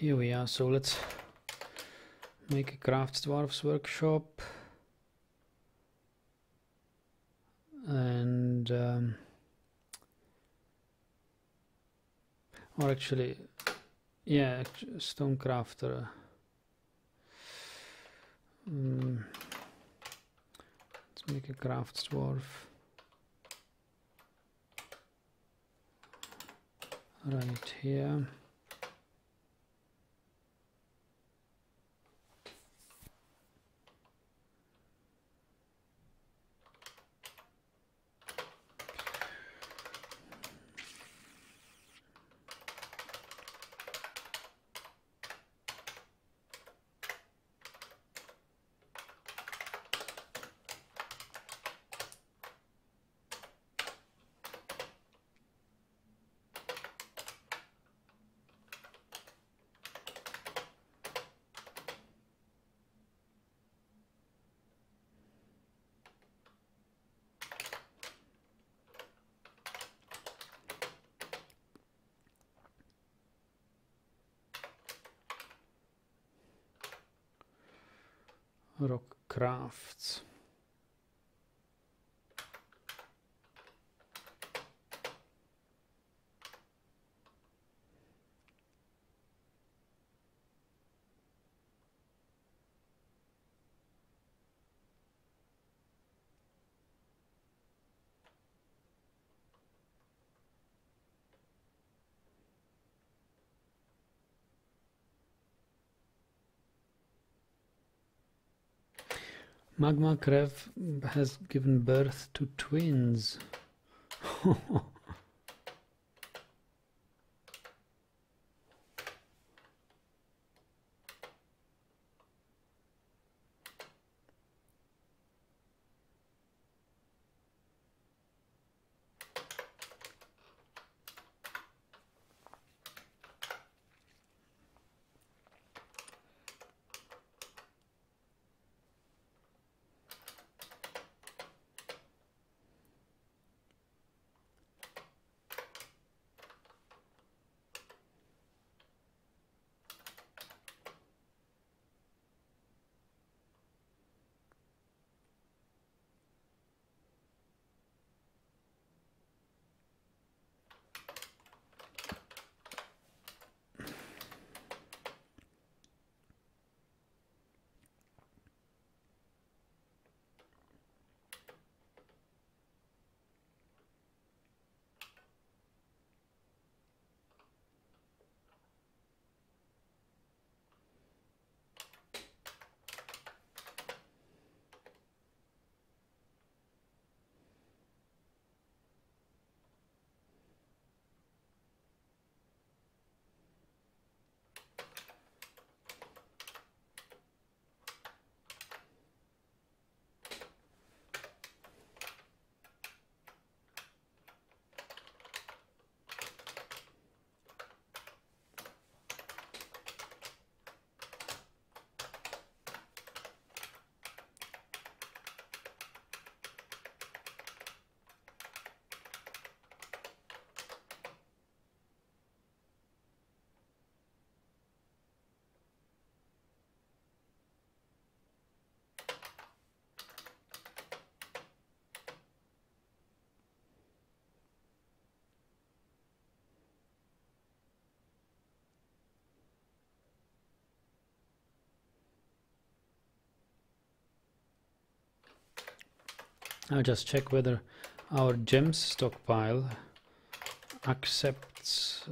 here we are. So let's make a crafts dwarfs workshop, and or actually, yeah, stone crafter. Let's make a crafts dwarf right here. Rock crafts. Magma Crev has given birth to twins. I'll just check whether our gems stockpile accepts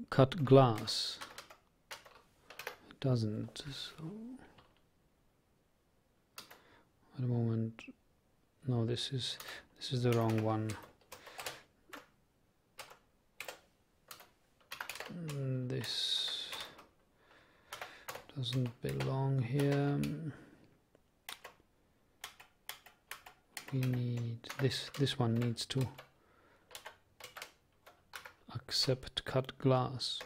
cut glass. It doesn't. So at the moment, no. This is the wrong one. This doesn't belong here. We need this one needs to accept cut glass.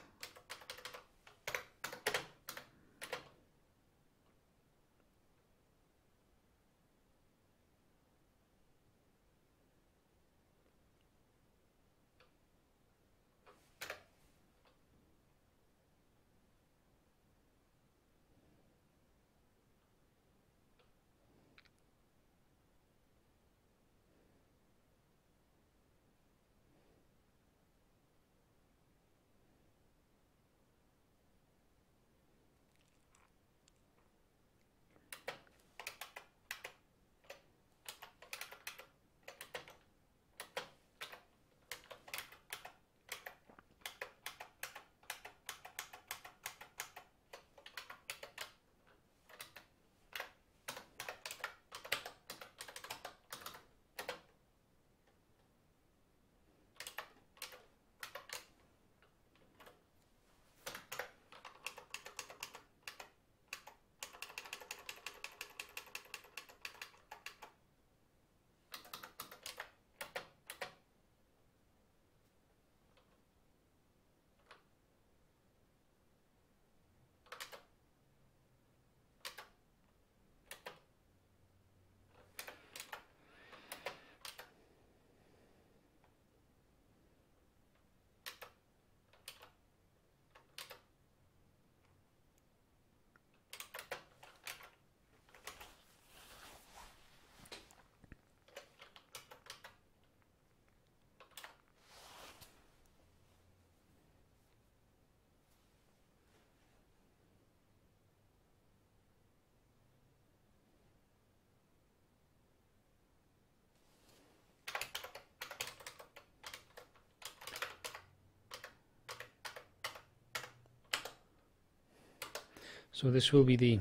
So this will be the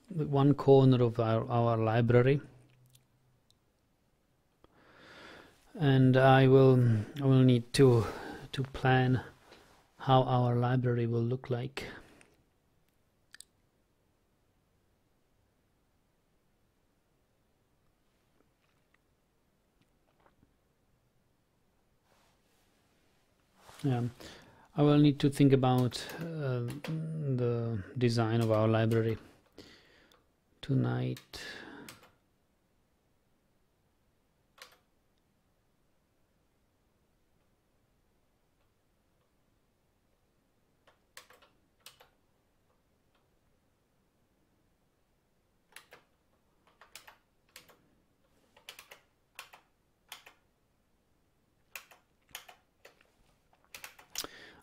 one corner of our library, and I will need to plan how our library will look like. Yeah, I will need to think about the design of our library tonight.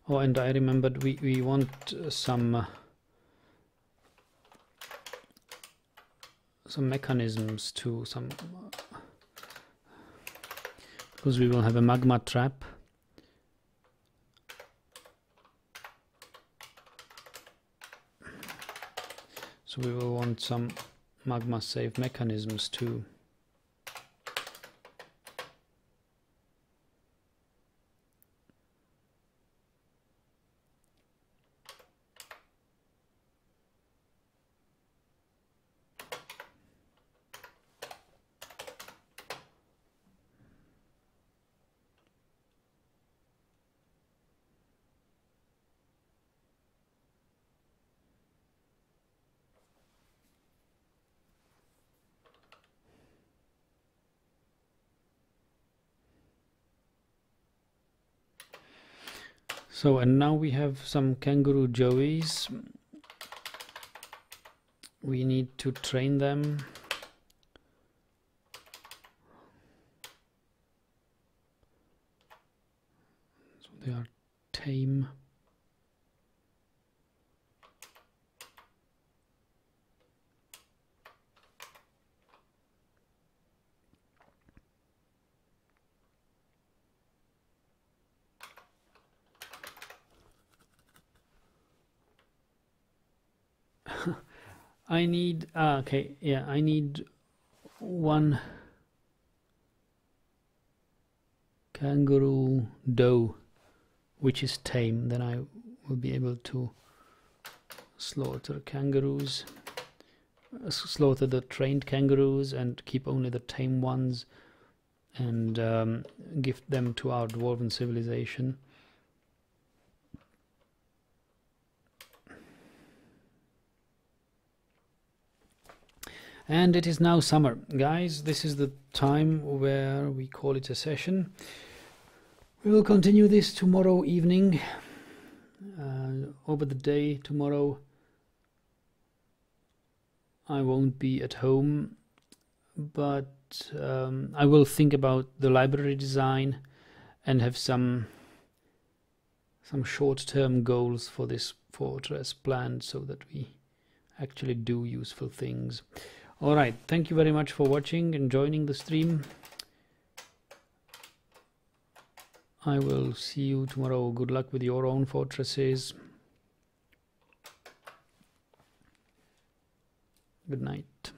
Oh, and I remembered we want some mechanisms to because we will have a magma trap. So we will want some magma safe mechanisms too. So, and now we have some kangaroo joeys. We need to train them. So they are tame. I need okay, yeah, I need one kangaroo doe which is tame, then I will be able to slaughter kangaroos, slaughter the trained kangaroos and keep only the tame ones, and gift them to our dwarven civilization. And it is now summer, guys. This is the time where we call it a session. We will continue this tomorrow evening. Over the day tomorrow I won't be at home, but I will think about the library design and have some short-term goals for this fortress planned so that we actually do useful things. All right, thank you very much for watching and joining the stream. I will see you tomorrow. Good luck with your own fortresses. Good night.